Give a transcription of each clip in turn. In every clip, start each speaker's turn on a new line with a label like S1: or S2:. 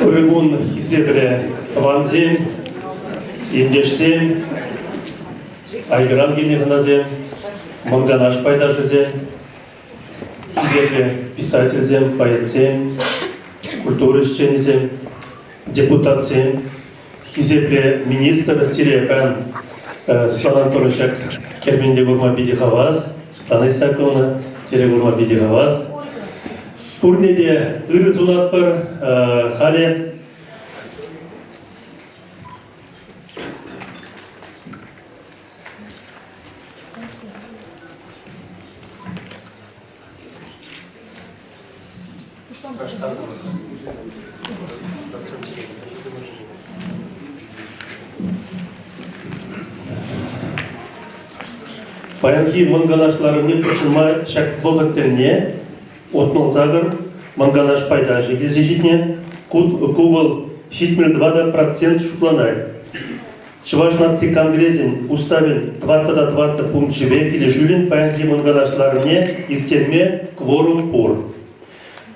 S1: Урегун хизебре Тванзем, Индешсем, Айгран Генихназем, Манганаш Пайдашезем, хизебре писательзем, поэтзем, культурышченезем, депутатсем, хизебре министр Сирияпан Светлана Анатольевича Керменде Гурма Бидихаваз, Светлана Исаковна, Сирия Гурма Бидихаваз. Пурнеде ырызулат бар хале Баянхи манганашларыны күчүма шак богаттерне отнол загар манганаш пайдажи гезежитне кувал 2% шупланай. Чуваш наци конгрезин уставен 20 пункт живек или жюлин баянхи манганашларыне иртерме кворум пор.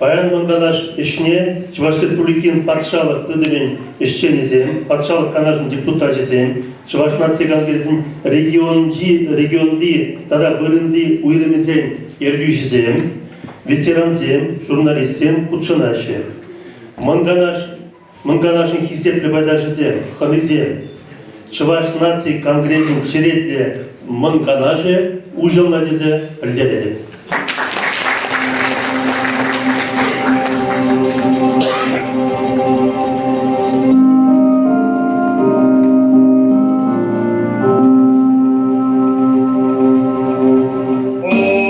S1: Баян манганаш ишне Чувашский пуликин патшалық тыдымен ишченезем, патшалық канажын депутатезем, Чуваш наци конгрезин регионди тада бырынди уйрымезен ердюжезем, ветеранзем, журналистзем, худшынаше. Манганашын хисеп лебайдашызем, ханызем. Чуваш наци конгрезин черетле манганаше ужыл надезе льдередем.
S2: Oh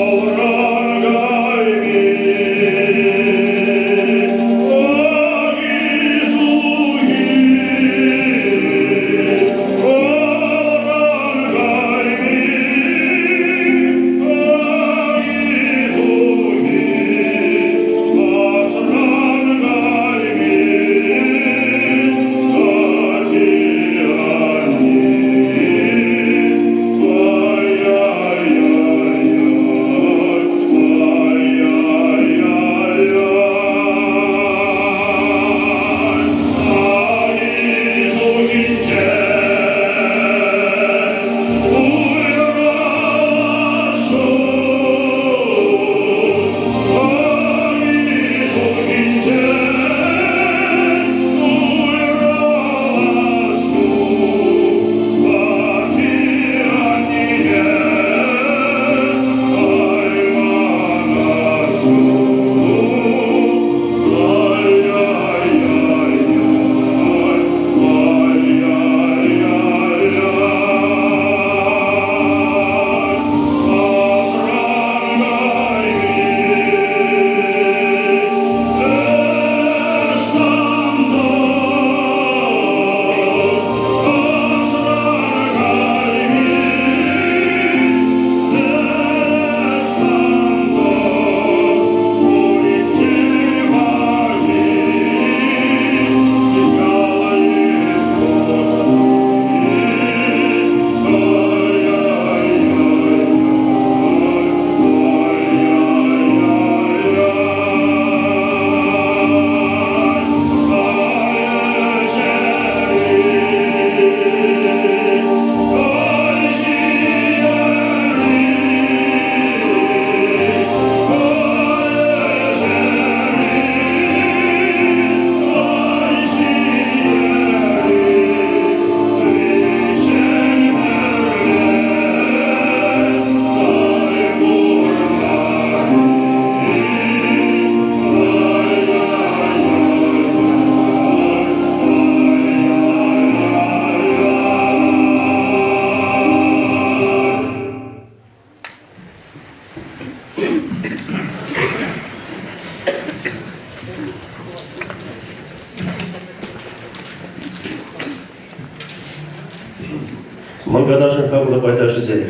S1: Манганажын хагла байда жизель.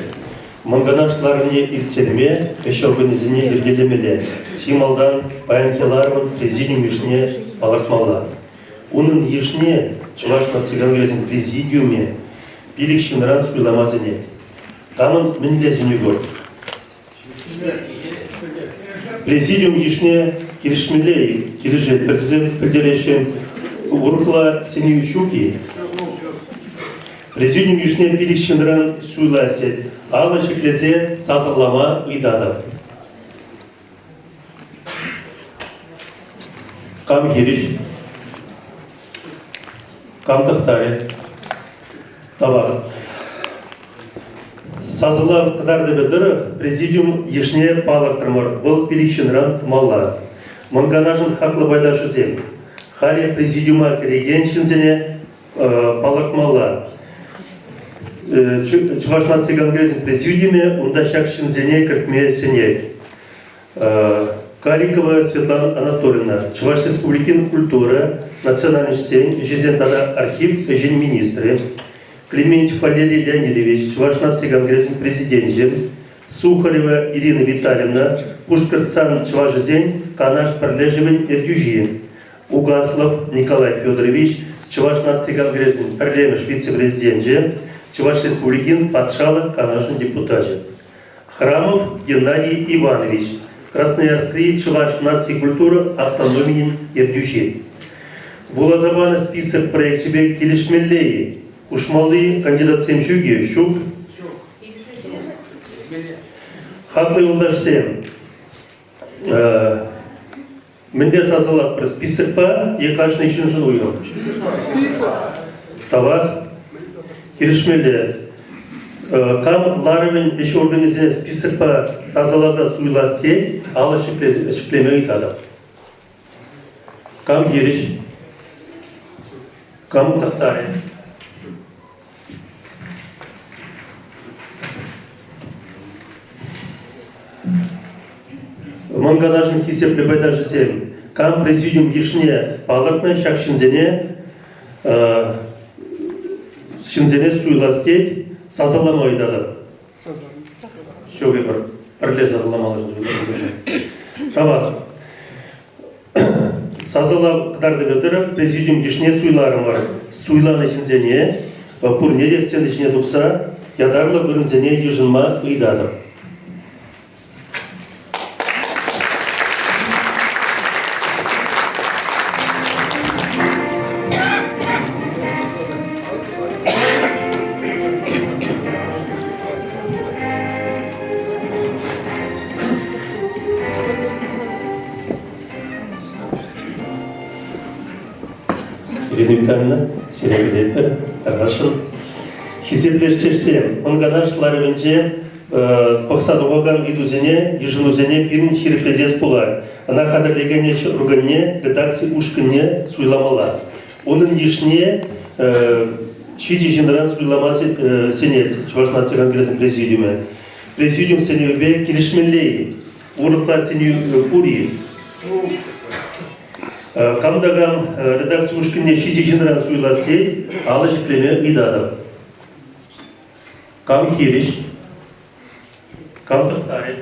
S1: Манганашларыне иртерме, еще организине иргелемеле. Сималдан паянхеларван президиум юшне палакмала. Унын юшне чувашна цыгангрезин президиуме пиликшинран суйламазыне. Камын минлезин югор. Президиум юшне киришмелей, кирижет, перделешен урхла синьючуки. Президиум юшне пиликшинран суйласе. Алы шеклезе сазырлама ыйдады. Кам хириш, кам тахтаре, табақ. Сазыла кыдарды бедыры президиум ешне палықтырмыр, бұл пиликшінран тымалла. Манганажын хақлы байда шызем. Хали президиума кереген шынзене палықтмалла. Чувашна цыгангрезин президиуме унда шак шинзене кыртме сене. Каликова Светлана Анатольевна, Чуваш Республикин культура, национальный сень, Жизентана архив, жень министры. Климентьев Валерий Леонидович, Чувашна цыгангрезин президент. Сухарева Ирина Витальевна, Пушкарцан Чувашзень, Канаш Парлежевин Ирдюжи. Угаслов Николай Федорович, Чувашна цыгангрезин Парлемеш вице-президент. Чуваш Республикин Патшалов Канашин депутате. Храмов Геннадий Иванович, Красноярский Чуваш нации культура автономии Ирдюши. Вулазабана список проектчебек Килишмеллеи, Ушмалы кандидат Семчуги, Щук. Хаклы Улдашсем. Менде сазалат про список па, и каждый еще жилую. Тавах. Киришмеле, кам ларывен еще организован список по сазалаза суйласте, ала шиплеме итада. Кам ериш, кам тахтаре. Манганажын хисе прибайда жизем. Кам президиум ешне палакна шакшинзене, Шинзене суйластеть, сазалама ойдады. Все выбор. Пірле сазаламалы жынзы. Табақ. Сазала қыдарды бөтірі, президиум дешіне суйларым бар. Суйланы шинзене, пұрнеде сен ішіне тұқса, ядарлы бірінзене ежынма ұйдады. Ирина Витальевна, Серега Арашин. Хисеплешчерсем, манганашлары венче, пахсадугаган идузене, еженузене пирин хирпедес пула. Она хадарлегене руганне, редакции ушканне суйламала. Onun дишне, чиди женран суйламаси сенет, Чувашна цыгангрезин президиуме. Президиум сеневбе килишмеллеи, урыхла сеню пури. Камдагам редакция ушкине чиди женран суйласи, алыш племе идадов. Кам хириш, кам тахтари.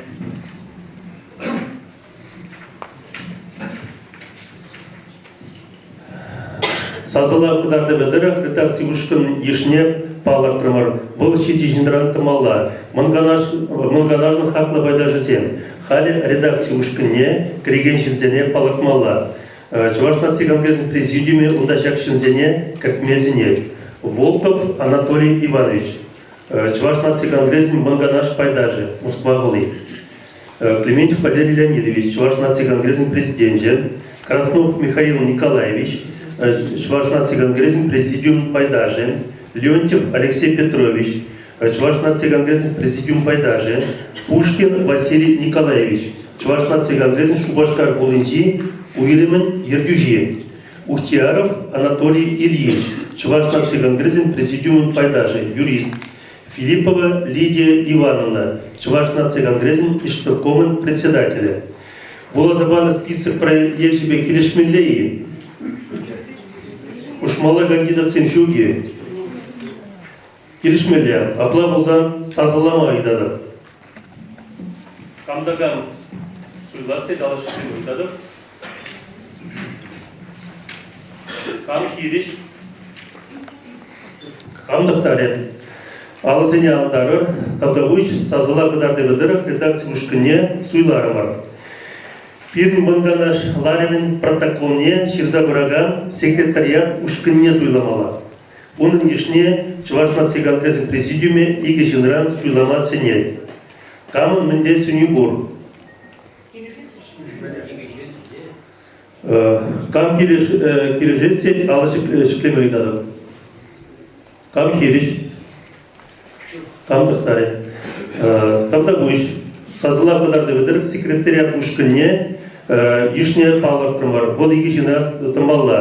S1: Сазала кударды бедерах редакция ушкин ешне палар трамар. Был чиди женран тамала. Манганажны хаклы байда жизем. Халил редакция ушкине кригеншинзене палакмала. Чувашна цыгангрезин президиуме ундашак шинзене картмезине. Волков Анатолий Иванович. Чувашна цыгангрезин манганаш пайдажи. Москва голы. Климентьев Валерий Леонидович. Чувашна цыгангрезин президент. Краснов Михаил Николаевич. Чувашна цыгангрезин президиум пайдажи. Леонтьев Алексей Петрович. Чувашна цыгангрезин президиум пайдажи. Пушкин Василий Николаевич. Чувашна цыгангрезин Шубашкар Гулынчи. Уилимен Ергюжи. Ухтияров Анатолий Ильич. Чувашна цыгангрезин президиум пайдажи. Юрист. Филиппова Лидия Ивановна. Чувашна цыгангрезин исполкомен председателя. Волозабаны список проектов Килишмеллеи. Ушмала кандидат Семчуги. Келишмелі, апла болзан сазылама айдады. Камдагам суйласы далашықпен ойдады. Кам хириш, камдықтары. Алысыне алдарыр, тавдавыш сазыла қыдарды бұдырық редакция ұшқыне суйлары бар. Пирн бұнганаш ларемен протоколне ширза бұрагам секретариат ұшқыне суйламала. Оның ешіне Чувашна цыганкрезін президиуме игі жынран суйлама сене. Камын мінде сүні бұр. Кам кележесет алышық шіклеме ойдады. Кам хериш. Камдықтары. Тавда бұш. Сазыла қыдарды бұдырық секретариат ұшқынне ешіне қалықтырым бар. Бұл игі жынран тымалла.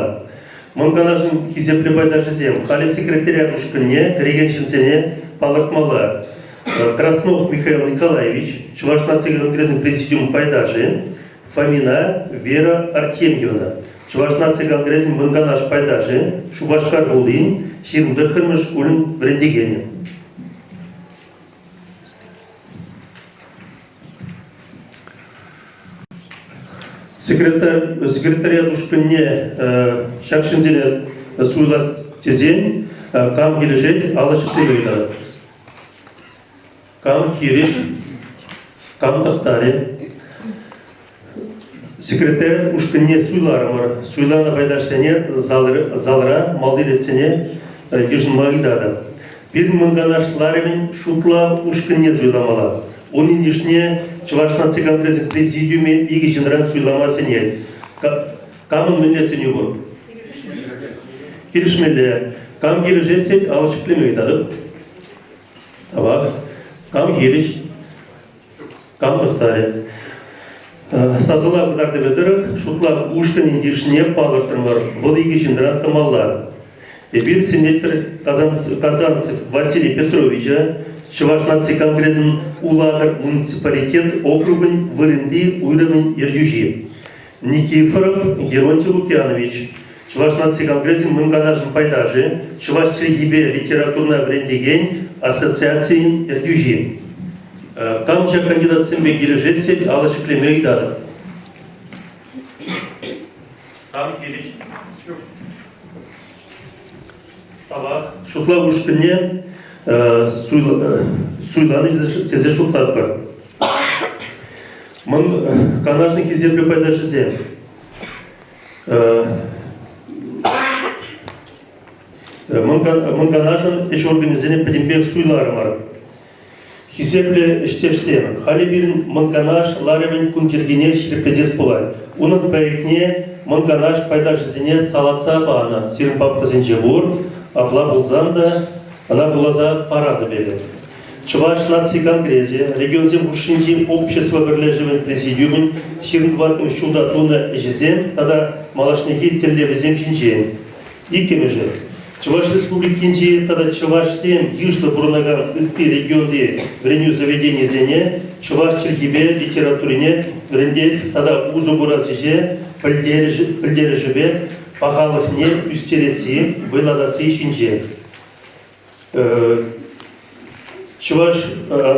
S1: Манганашын хизепле байдажы зем. Хали секретариат ұшқынне регеншінсене палықтмалы. Краснов Михаил Николаевич, Чувашна цыганкрезін президиум пайдажы, Фомина Вера Артемьевна, Чувашна цыганкрезін Манганаш пайдажы, Шубашкар Гулин, Ширмды Хырмыш Кулин Брендигене. Секретариат ұшқынне шақшынзеле суйлас тезен, кам кележет алышықты өйдады. Кам хириш, кам тақтары. Секретариат ұшқынне суйлары бар. Суйланы байдашсене залыра малдилетсене ежін мағидады. Bir мыңғанашларымен шутла ұшқынне суйламала. Оның ешіне Чувашна цыганкрезін президиуме игі жынран суйлама сене. Камын мүнне сене бұл. Келішмелі. Кам кележесет алышықлеме өйтады. Табақ. Кам хериш. Кам тұқтары. Сазыла бұдарды бұдырық, шутла ұшқынен ешіне палықтырмар. Бұл игі жынран тымалла. Bir senetler Казанцев Василий Петровича Чувашна цыганкрезін Уладыр муниципалитет округын вырынды уйрымын ердюжи. Никифоров Геронтий Лукьянович Чувашна цыганкрезін Манганашын пайдажы Чуваш Чергибе литературна врендеген ассоциациян ердюжи. Камча кандидатсын бегележесет алышықлеме үйдады. Кам келеш. Шутла ұшқынне суйланы тезе шутлат бар. Мұн канашны кезеплі пайдашызе. Мұн канашын еш организене пәдембек суйлары бар. Хизеплі іштешсе, хали бірін мұн канаш ларымен күнтергене шіріпедес болай. Оның проектне мұн канаш пайдашызене салатса бағана. Сирін папқызынже бұр. Апла болзанда, она была за парады беді. Чувашна цыганкрезе, регионзем ушинзем общество бірлежімен президиумен, ширындватым шуда туна ежезем, тада малашнеги телевизем жинжен. Икемеже, Чуваш республикинде, тада Чуваш сем южно бұрынаган үтті регионде вреню заведение зене, Чуваш чергибе литературине врендес, тада узу буразиже, пілдері жібе, Пахалық не үстелесі, вайладасы ішінже. Чуваш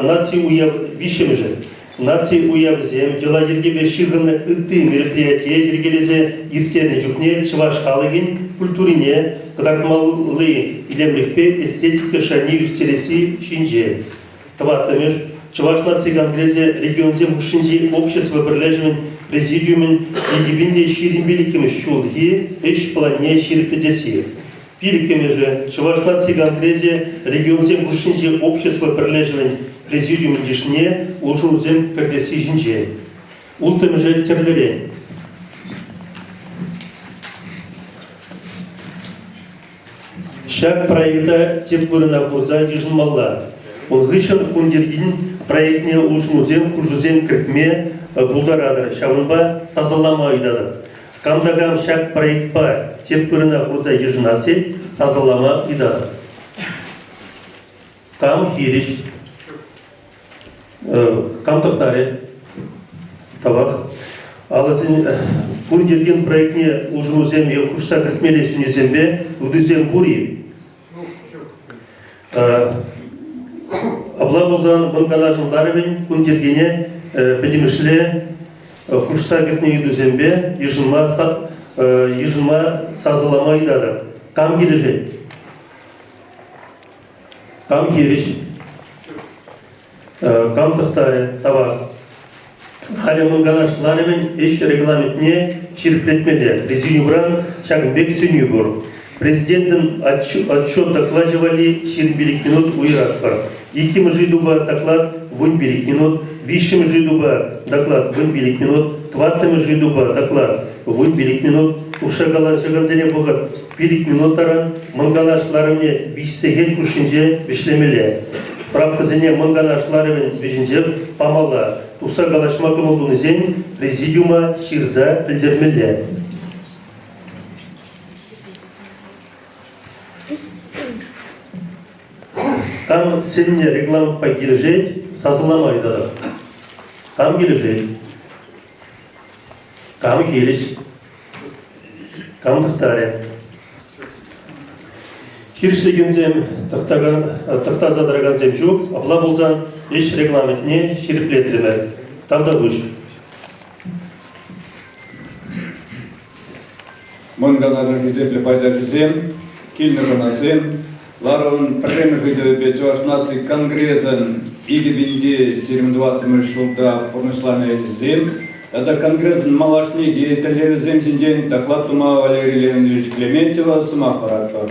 S1: нации уяв вишемже. Нации уяв зем, дела ергебе ширғыны үтті мероприятие ергелезе иртерне жүкне Чуваш халығын культурине, қыдақмалы илемлікпе эстетика шани үстелесі ішінже. Тваттымеш, Чуваш нации ганглезе регионзем ушинзе общество бірлежімен президиумен егебінде ширин великіміз шулги эш плане ширпедеси. Пиликеме же Чувашна цыганкрезе регионзем ушинзе общество бірлежімен президиумен дешне улшулзем пердеси жинже. Ултым же терлере. Шак проекта теплырына курза дежін малла. Он гышын кундергин проектне улшулзем кужузем кіртме Булдарадыр, шавынба сазалама үйдады. Камдагам шак проектпа тепкіріна құрза ежінасы сазалама үйдады. Кам хириш, камдықтары, табақ. Алысын күндерген проектне ұжынузем еқұшса кіртмелі сүнезембе үдізем бұри. Абла болзан банганажынларымен күндергене педемішле хушса кетне едузембе ежынма сазылама идады. Кам кележе? Кам хериш? Кам тұқтары табақ? Халі банганашларымен еш регламентне шерплетмелі. Президиумран шагынбек сүнүй бұр. Президенттің отчет докладывали 4 минут уйрат бар. Иким жидуба доклад 1 минут, висшим жидуба доклад 1 минут, тваттым жидуба доклад 1 минут, ушагала жаганзене бұғыт 1 минуттаран манганашларымне виссегет күшінже бішлемелі. Правқызыне манганашларымен бежінжеп памала ушагалашма кымылдунызен президиума ширза білдермелі. Там сенне регламент по кележет, сазыламай дады. Там кележет, там херес, там тұқтары. Хершлегензем, тұқта задырағанзем жоқ, абла болзан, еш регламентне шеріплетілімер. Тавда бұш.
S2: Мұнғаназыр кезеплі пайда жүзем, келіні ғанасем, Ларон премежуйды бечуаш наций конгрессен игибинде 72 жылда пурнышланы зем. Это конгрессен малашники телевизем синжен доклад тума Валерий Леонидович Клементьева сама аппаратка.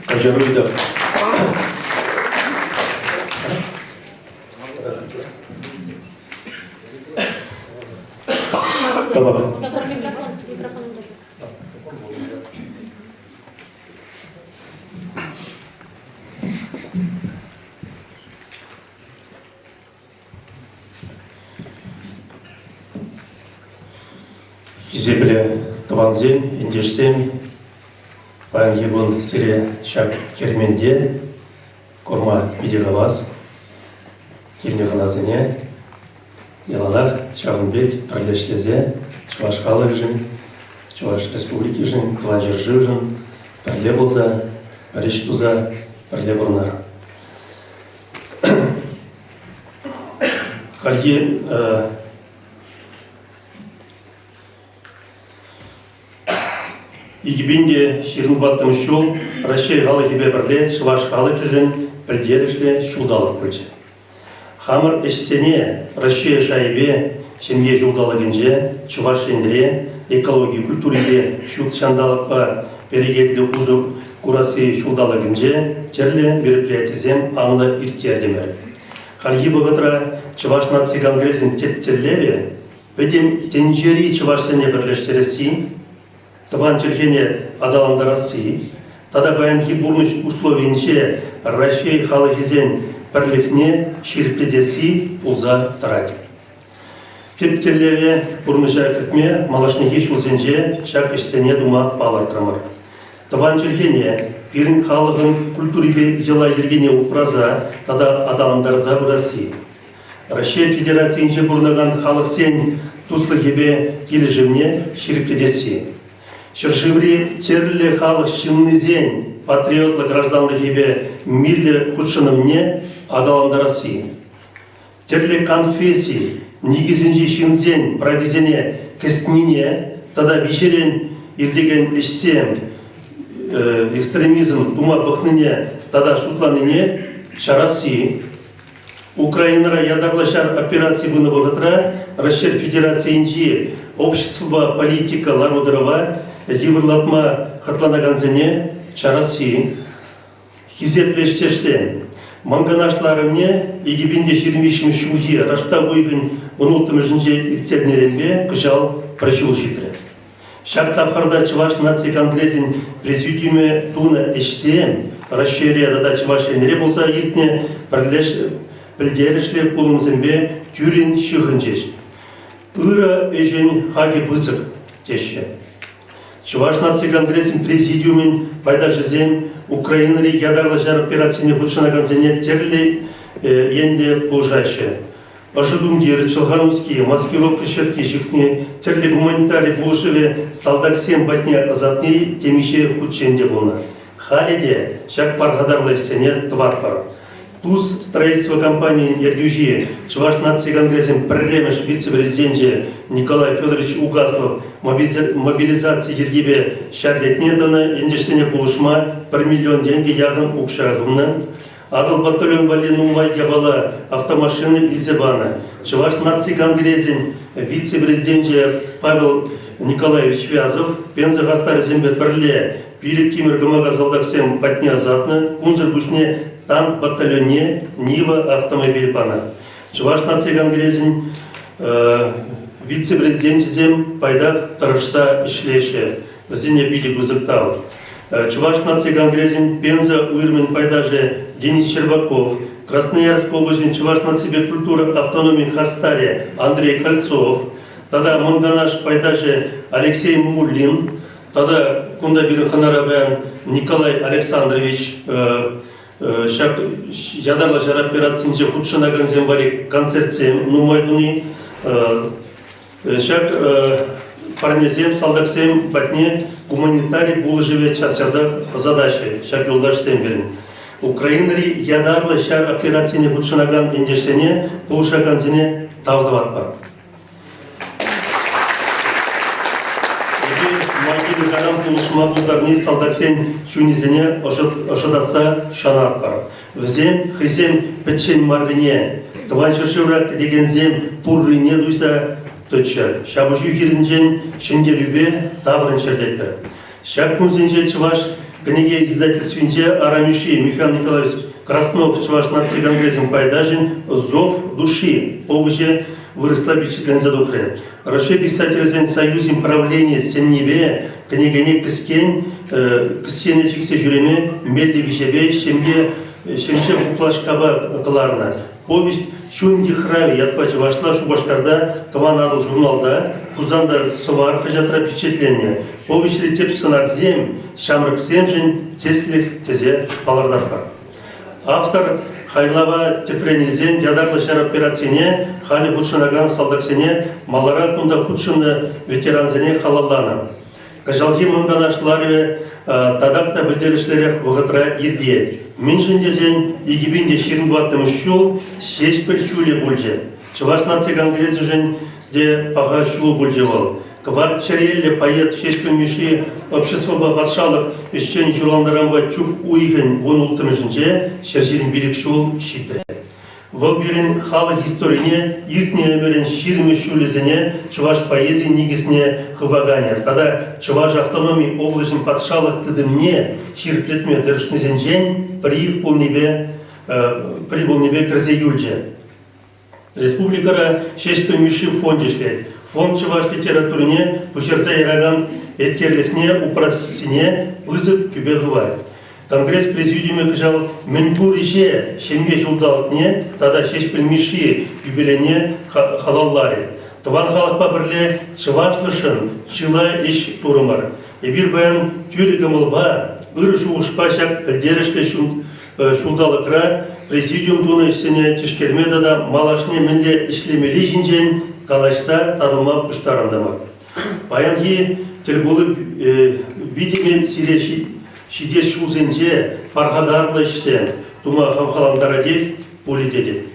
S1: Кожаруйда. Табах. Кизебле тыванзен, индешсен, паян ебун сире шак керменде, корма бидеғаваз, келіне ғаназыне, еланар Шағынбек пірлешлезе, Чуваш халық жын, Чуваш республики жын, тыван жыржы жын, пірле болза, піріш туза, пірле бұрнар. Халье Игибинде 24 шул, Россия халық ебе бірле, Чуваш халық жын, пілдерішле шулдалық күлчі. Хамыр эшсене Россия жайбе шенге жолдалыгынже Чуваш ендіре экология культурибе шут шандалыққа берегетлі ұзық курасы шулдалыгынже терлі мероприятизем анлы иртердемер. Харги бұғытра Чуваш наций конгрессін теттерлебе, бәдем тенжери Чувашсене бірлештересі, тыван челгене адаландарасы, тада баянхи бурныш условиенче Россия халықизен бірлікне шеріпледесі пулза тарады. Тептерлеве бұрмыжа күтме малашнехи шулзенже шак ішсене дума палартрамыр. Тыван челгене бірін халығын культурибе ела ергене упраза, тада адаландарза бұрасы. Россия Федерациянче бұрнаған халық сен туслығебе кележімне шеріпледесі. Шыршыври терлі халық шыннызен патриотлы гражданлы ебе мирлі худшынымне адаландарасы. Терлі конфессии негізінже шынзен провизене кестнине, тада вечерен ирдеген ішсем экстремизм тума бұқныне, тада шутланыне шарасы. Украинара ядарлашар операции бұны бұғытра Россия Федерациянче общество политика ларудырова еврлатма хатланаганзене чарасы. Хизеплештешсен манганашларымне егибинде 25 шуги рашта бойгын ұнылтымыжынже иртернеренбе кышал прочул шитре. Шактапхарда Чуваш наций конгрессин президиуме туна эшсем расширия дада Чувашенере болса иртне пілдерішле пулымзембе тюрин шүхінжеш. Ыра эжен хаги бызыр теші. Чуваш наций конгрессин президиумен пайда жизем Украинари ядарлашар операцияне худшынаганзене терлі енде пулжашы. Ожидумдер, Чылғануские, маскировка шетки шихне терлі гуманитарий булшыве салдаксем батне азатнери темише худшенде болна. Халиде, шак паргадарлы сене тварпар. Туз строительство компании Ердюжи, Чуваш нации конгрессом прелемеш вице-президенте Николай Федорович Угаслов, мобилизации Ергибе шарлетнетана, индешсене полушма, 1 миллион деньги яган укшагумна. Адал батальон Валинумай Ябала, автомашины Изебана. Чуваш нации конгрессом вице-президенте Павел Николаевич Вязов, Пенза Гастар Зембе Перле, Пилик Тимир Гамага Залдаксем Патня Затна, Кунзер Бушне, танк батальоне Нива автомобиль пана. Чуваш нации конгрессом вице-президент зем пайдах тарашса ишлеше. Зене биди гузыктал. Чуваш нации конгрессом Пенза Уирмен пайдаже Денис Щербаков. Красноярская область Чуваш нации культура автономии Хастаре Андрей Кольцов. Тогда Монганаш пайдаже Алексей Муллин. Тогда Кундабир Ханарабян Николай Александрович. Шак ядарлы жар операциясынче худшынаган зембари концертсем нумайдуни. Шак парнезем салдаксем батне гуманитарий булы живе час-часах задачи. Шак юлдаш семберин. Украинари ядарлы жар операциясыне худшынаган индешсене пулшаган зене тавдыват бар. Гарам пулышма булдарни салдаксен чунизене ошадаса шанат бар. Взем хисем печен маррине, тванчыршыврак дегензем пуррине дуйса төтчер. Шабыжу хиринжен шендерюбе таврын чердетпер. Шак кунзенже Чуваш книге издательствинче Арамиши Михаил Николаевич Краснов Чуваш нации конгрессом пайдажин зов души повыше выросла впечатлен задухре. Роше писатель союзем правления Сеннебе книгане кысене чиксе жүреме мелли вишебе шемге уплашкаба кыларна. Повесть Чунди храви ятпа Чувашла Шубашкарда тван адыл журналда кузанда сывар хажатра впечатление. Повесть летеп сынарзем шамрык семжен теслих тезе палардарпар. Автор Хайлава Тепренизен дядарлы шар операцияне хали худшынаган салдаксене малара кунда худшынды ветеранзене халаллана. Кажалги мынганашларве тадакта білдерішлері вғытра ерде. Меншіндезен егібінде 22 шул сеш бір шуле бөлже. Чуваш нации конгрессы жен де паға шул бөлже бол. Кварт черелле поет шешпен миши общество батшалық ішчен журландарамба чук уйген он ултымышынче шершерін билік шул шитре. Волберин халық историне иртне өмірін ширме шулезіне Чуваш поэзии нигесіне хываганя. Тогда Чуваш автономии облачын патшалық тыдымне ширплетме дырышнызен жен прибыл небе кірзе юльже. Республикара шешпен миши фонде шлет. Фонд Чуваш литературине пушерца яраган эткерлихне упрасине вызов күбе гывай. Конгресс президиуме кыжал Менпурише шенге жулдалтне, тогда шешпен миши юбилене халаллари. Тван халықпа бірле Чывашлышын чыла еш турымар. Ебір баян тюрі гамылба, ыр жуғышпа шак білдерішке шулдалықра президиум туны ішсене тишкермеді да малашне мінде ішлемелі жинжен калашса тадылма пұштарындамар. Баянги тілбулы видемен сире шидес шулзенже парғадарлы ішсен тума хавхаландара деп политеде.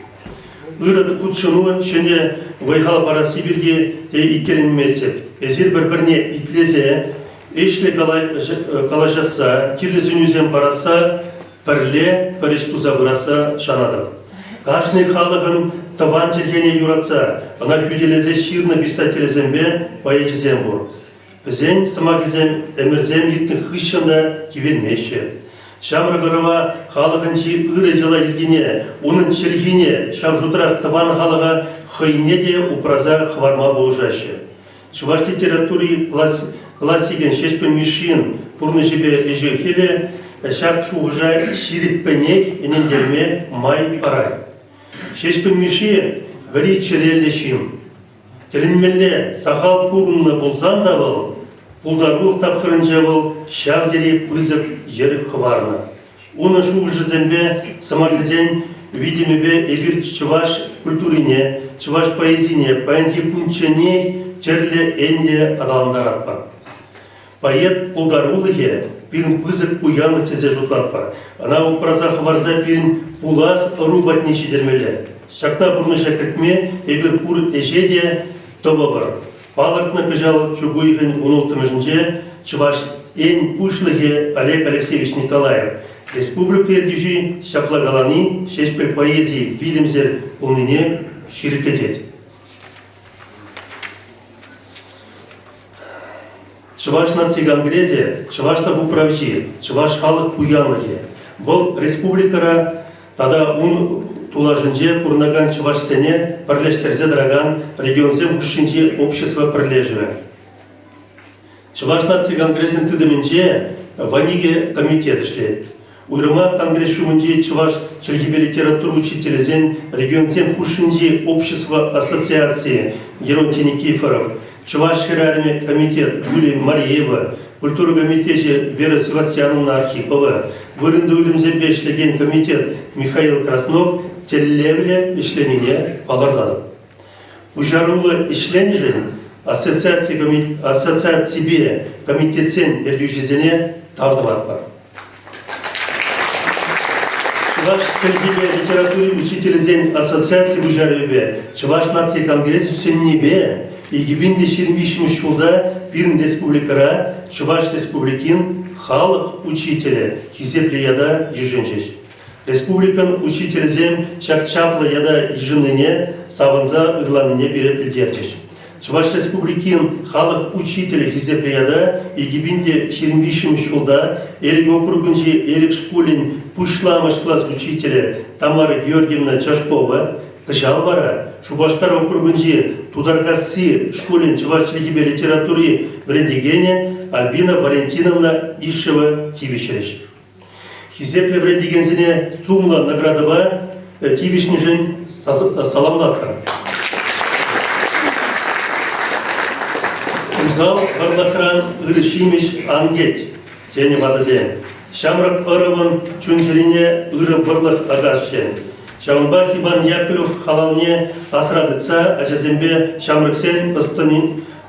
S1: Үрі құтшыну шене вайхал пара Сибирге те иккерінмесеп. Эзір бір-біріне итлесе, ешлі калашаса, кирлізін үзен параса, пірле пірештуза бұраса шанадыр. Каждый халығын таван жергене юратса, ана хүделезе ширны писателезембе поэзизем бұр. Бізден сымағызем әмірзем еттің хыщында кевермеші. Шамры ғырыва халығын жи үрі дела ергене, оның шергене шам жұтырақ таван халыға хыйне де упраза хварма болжашы. Чуваш литературы классиген шешпен мишин пұрны жебе әжі хеле, шак шуғыжа ширіппенек енендерме май парай. Шешпен миши ғыри череллешим. Телінмелле сахал пұрынны болзан да был, пулдарул тапқырынжа был, шавдері пызып еріп хварна. Оны шуғыжы зембе самағызен видимебе эбир чуваш культурине, чуваш поэзине, паянки пунчене, черле энле адаландар атпар. Поэт пулдарулыге пирин пызык пуянлы тезе жутлат бар. Ана упразах варза пирин пулас рубат нечи дермеле. Шакна бурны шакртме эбир пур эжеде тоба бар. Палыртны кыжал чугуйгын унултымыжынже чуваш эн пушлыге Олег Алексеевич Николаев. Республика Ирдюжи шаплагалани шешпер поэзии фильмзер полныне ширикетет. Чуваш наци гангрезе, чувашта управжи, чуваш халық пуянлыге. Бұл республикара тада ун тулажынже пурнаган чуваш сене парлештерзе драган регионзе ушинже общество прилеживе. Чуваш наци гангрезен тыдыминже ваниге комитет шлет. Уйрыма конгресс шумынже чуваш чергибе литературу учителезен регионзем ушинже общество ассоциации Геронтий Никифоров. Чуваш херарами комитет Юлия Марьева, культура комитете Вера Севастьяновна Архипова, вырынды уйрымзербе ишлеген комитет Михаил Краснов, теллевле ишленине палардады. Ужарулы ишленижен ассоциациябе комитетсен эрдюжизене тардыват бар. Чуваш чергибе литературы учителезен ассоциации ужарыбе, Чуваш нации конгресс сеннебе, и гибинде 25 шулда пирн республикара Чуваш республикин халық учителе хизепле яда еженчеш. Республикан учителезем чак чапла яда еженныне саванза ырланыне бере пилдерчеш. Чуваш республикин халық учителе хизепле яда и гибинде 25 шулда элик округынче элик школин пушламыш класс учителя Тамара Георгиевна Чашкова кыжал бара, Шубашкар округынче Тударгасси школин чувашчылыгибе литературе врендигене Альбина Валентиновна Ишева Тивичереш. Хизепле врендигензине сумла наградова Тивичнижен саламлатка. Узал Барлахран Ирышимиш Ангет тени вадазе. Шамрак Орован Чунчерине Иры Барлах Агашчен. Шамбах Иван Яковлев халалне асрадыца, ажазембе Шамраксен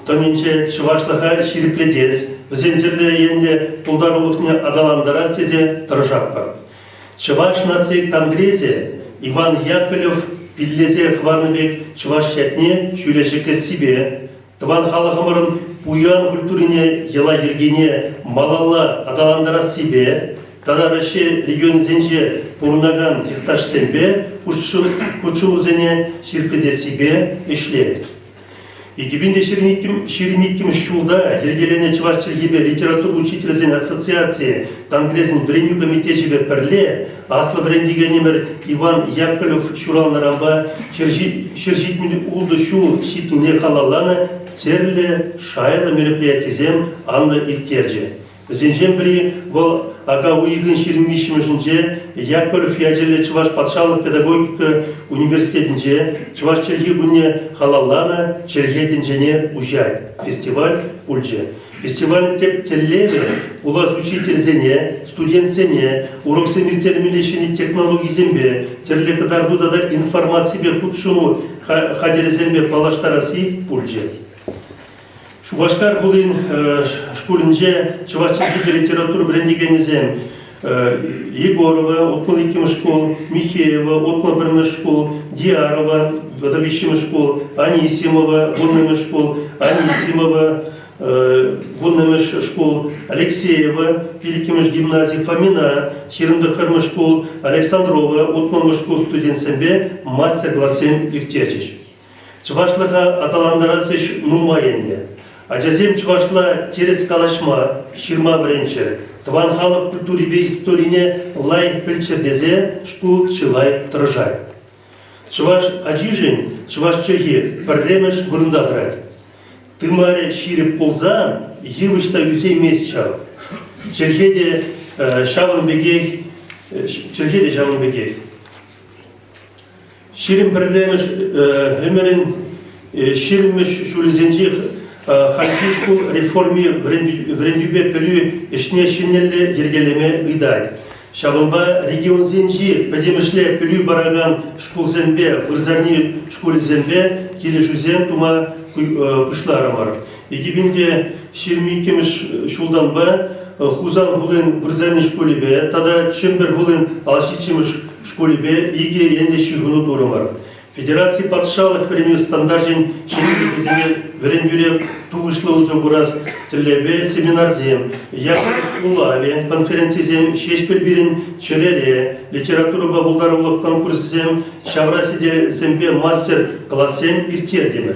S1: тонинче Чувашлаха ширипледес, взентерле енле пулдарулухне адаландара тезе торжакпар. Чуваш нации конгрессе Иван Яковлев пиллезе хварныбек Чуваш шатне шүлешеке себе, Тван халахамарын пуян культурине ела ергене малала адаландара себе, Тада Россия регион зенже пурнаган хихташ сембе, кучу зене ширпеде себе ишлет. И гибинде ширимиким шулда, ергелене чувашчылгибе литературу учителезен ассоциации, конгрессен вреню комитетчебе перле, асла врендигенемер Иван Яковлев шурал нарамба, шержитмили улды шул шитине халалана, терле шайла мероприятизем Анна Ивтерже. Зенжем бри был ага уйгын ширимишимжинже Яковлев ядерле Чуваш патшалық педагогика университетинже Чуваш черги гуне халаллана чергединжене ужай. Фестиваль пульже. Фестиваль теллеве улаз учительзене, студентсене, урок семиртермилешини технологии зембе, терле кадарду да информации бе худшуну хадерезембе палаштараси пульже. Шубашкар хулин школинже чувашчылыгибе литературу брендигенезем Егорова, отмал иким школ, Михеева, отмал бірні школ, Диарова, водовищем школ, Анисимова, гонным школ, Анисимова, гонным школ, Алексеева, Великим гимназии, Фомина, Ширымдахармы школ, Александрова, отмал школ студентсембе, мастер-классен Иртерчич. Чувашлыға аталандарасыш нумайенне. Аджазем чувашла терес калашма, ширма бренчер. Тван халық культурибе историне лай пельчердезе шкул чылай тыржать. Чуваш аджижен, чуваш чеги, парлемеш вырындатрать. Ты маре шире полза, евышта юзей месчал. Чергеде шаван бегей, Ширим парлемеш эмерин ширимеш шулизенжих хальфишку реформи врендюбе пелю ишне шинелле ергелеме идай. Шаванба регион зенжи педемешле пелю бараган школ зембе, вырзарни школе зембе, килешузем тума пышларамар. Егибинде ширми кемеш шулданба хузан гулын брызани школебе, тада чембер гулын алшичимыш школебе иге ендеши гуну турумар. Федерации подшалых времен стандартен чинили гизине верендюре тугышлы узугурас телебе семинарзем, яков улаве, конференцизем, шешпельбирин череле, литература бабулдаровлық конкурсизем, шаврасиде зембе мастер классем иркердемер.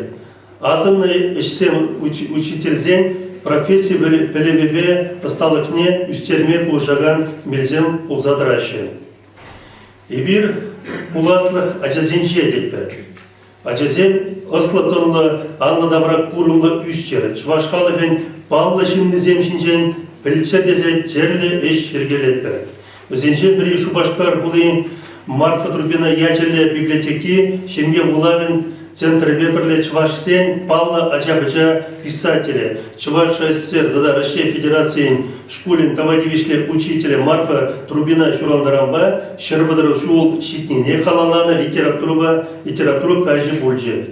S1: Азымный ишсем учительзем профессии белебебе осталыкне үстерме пулжаган мельзем пулзадращен. Ибир пуласлых ажазенче деппер. Ажазен ыслатынлы анлы даврак курымлы үстер. Чвашхалыгын баллы шинны земшинчен пілчердезе терлі эш шергелеппер. Өзенчен бірі шубашкар хулыйын Марфа Трубина ячерлі библиотеки шемге улавин Центр Беберле Чувашсен Павла Ажабыча писателя, Чуваш СССР, тогда Россия Федерации Шкулин Тавадивишле учителя Марфа Трубина Шурандарамба, Щербадар Шул Щитнине Халалана литература Кажи Бульджи.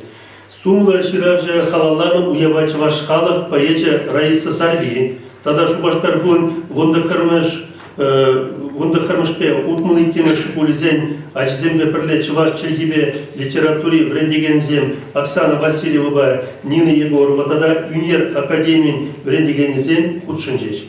S1: Сумла Ширавжа Халалана Уява Чуваш Халов поэча Раиса Сарви, тогда Шубашкар Гун Вундахармышпе утмылыкеме шкулизен ажизембе пірле Чуваш Чельгибе литературе брендигензем Оксана Васильева, Нина Егорова, тогда Юнер Академии брендигензем худшинжеш.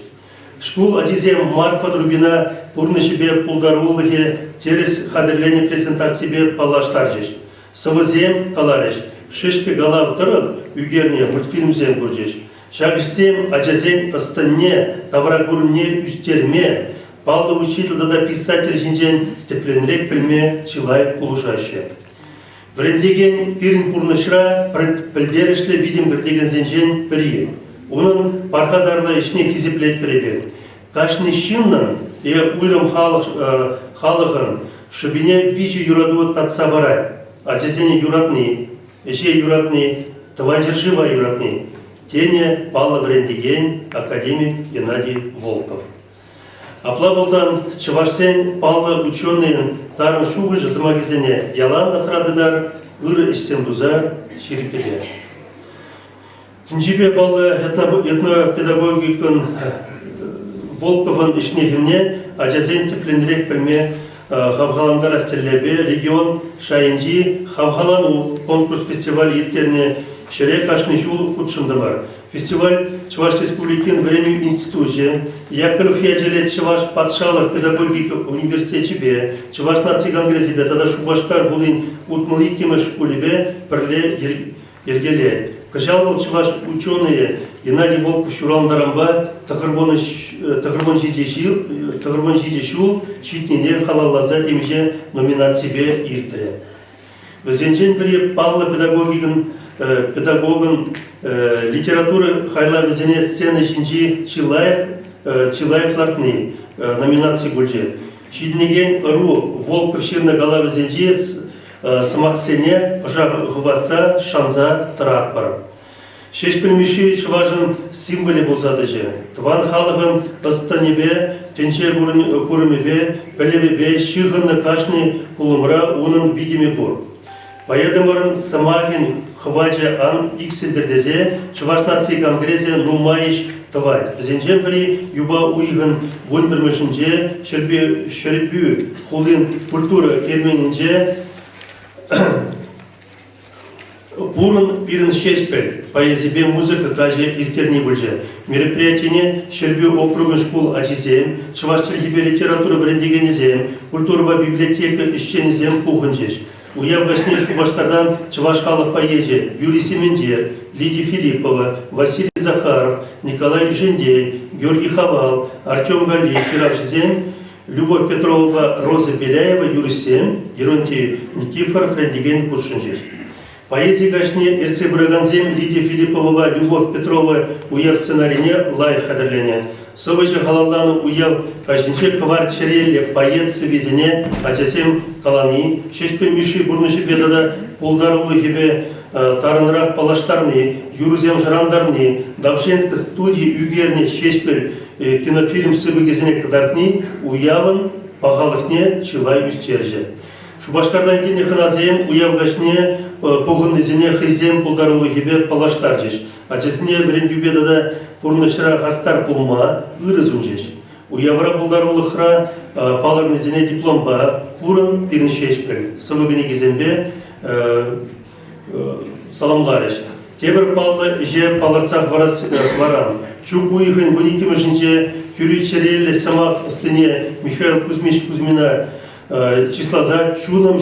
S1: Шкул ажизем Марфа Трубина пурнышебе пулдарулыге терес хадерлене презентациябе палаштаржеш. Савызем калареш, шишпе галав тұрып, үгерне мультфильмзем көржеш. Шагышсем ажазен ыстанне, таврагурне үстерме, Павлов учитель, да писатель жинжен тепленрек пельме чилай улушаще. Врендеген пирин пурнышра пілдерішлі видим гірдеген зенжен пірі. Оның пархадарлы ішне кезеплет пребе. Кашны шиннан и уйрым халығын шыбине вичи юраду татса барай. Ачесене юратны, эше юратны, твайджершива юратны. Тене Павлов Врендеген, академик Геннадий Волков. Аплабылзан Чувашсен Павла ученый тарын шубыжы замагизене ялан асрадыдар ыры ишсембуза ширипеде. Тинчибе Павла этнопедагогикын Волковын ишнегіне ажазен тепленрек пілме хавхаландар астерлебе регион шайынжи хавхалану конкурс фестиваль еттеріне шерек ашны жул худшында бар. Фестиваль Чуваш Республикин Времени институте, Якоров Яджелет Чуваш Патшалов педагогика университете, Чуваш нации конгрессибе, тогда Шубашкар Гулин Утмаликима школебе, Перле Ергеле. Кажалвал Чуваш ученые Геннадий Волков Шурандарамба, Тахарбон Жидешил, Читнине Халалаза Демже номинациябе Иртре. Өзенчен при Павла педагогын литературы хайла везене сцены шинчи Чилаев-Лартны номинации гульче. Шиднеген ру Волков ширна гала везенчи самахсене жагваса шанза тракпар. Шеш пельмеши чуважын символе болзадыжы. Тван халығын ыстанебе, тенче курымебе, пелебебе, ширгынны кашны кулымра унын видиме бур. Поедемырын самагин хвача ан иксендердезе, Чуваш нации конгрессе нумаиш твайт. Зенчен при юба уйгын вольбермешінже, шербю хулин культура керменінже, Бурын пирин шешпель, поэзибе музыка каже иртерни бульже. Мероприятие Шербю округын школ ачизем, Чуваш Чельгибе литература брендигенизем, культура библиотека исченизем пухынжеш. Уявгашне Шубашкардан Чуваш халық поэзия Юрий Семендер, Лидия Филиппова, Василий Захаров, Николай Жендей, Георгий Хавал, Артем Галиев, Фиравжизем, Любовь Петрова, Роза Беляева, Юрий Сем, Геронтий Никифоров, Рендиген Кудшинжес. Поэзия гашне Ирце Браганзем, Лидия Филиппова, Любовь Петрова, уяв сценарине лай хадерлене. Совыча халаллану уяв кашниче квар черелле поэт севизине, ачасем калани, шешпен миши бурныши бедада полдарулы гибе тарынрак палаштарны, юрузем жрандарны, давшенка студии югерне шешпель кинофильм сыбы гезине кадартни, уявын пахалыкне чилай үстерже. Шубашкардан келіне ханазем уявгашне погынызіне хызем пулдарулы гебе палаштаржеш. Ачесіне біріндюбе дада пурнышыра хастар пулма ырызунжеш. Уявра пулдарулы хра паларнызіне дипломба пурын пиріншешпір. Сывыгыне кезембе саламларыш. Тебір палы же паларцах варам. Чук уйхын вуникимышынче Кюричерелі самак стыне Михаил Кузьмич Кузьмина числаза чунадам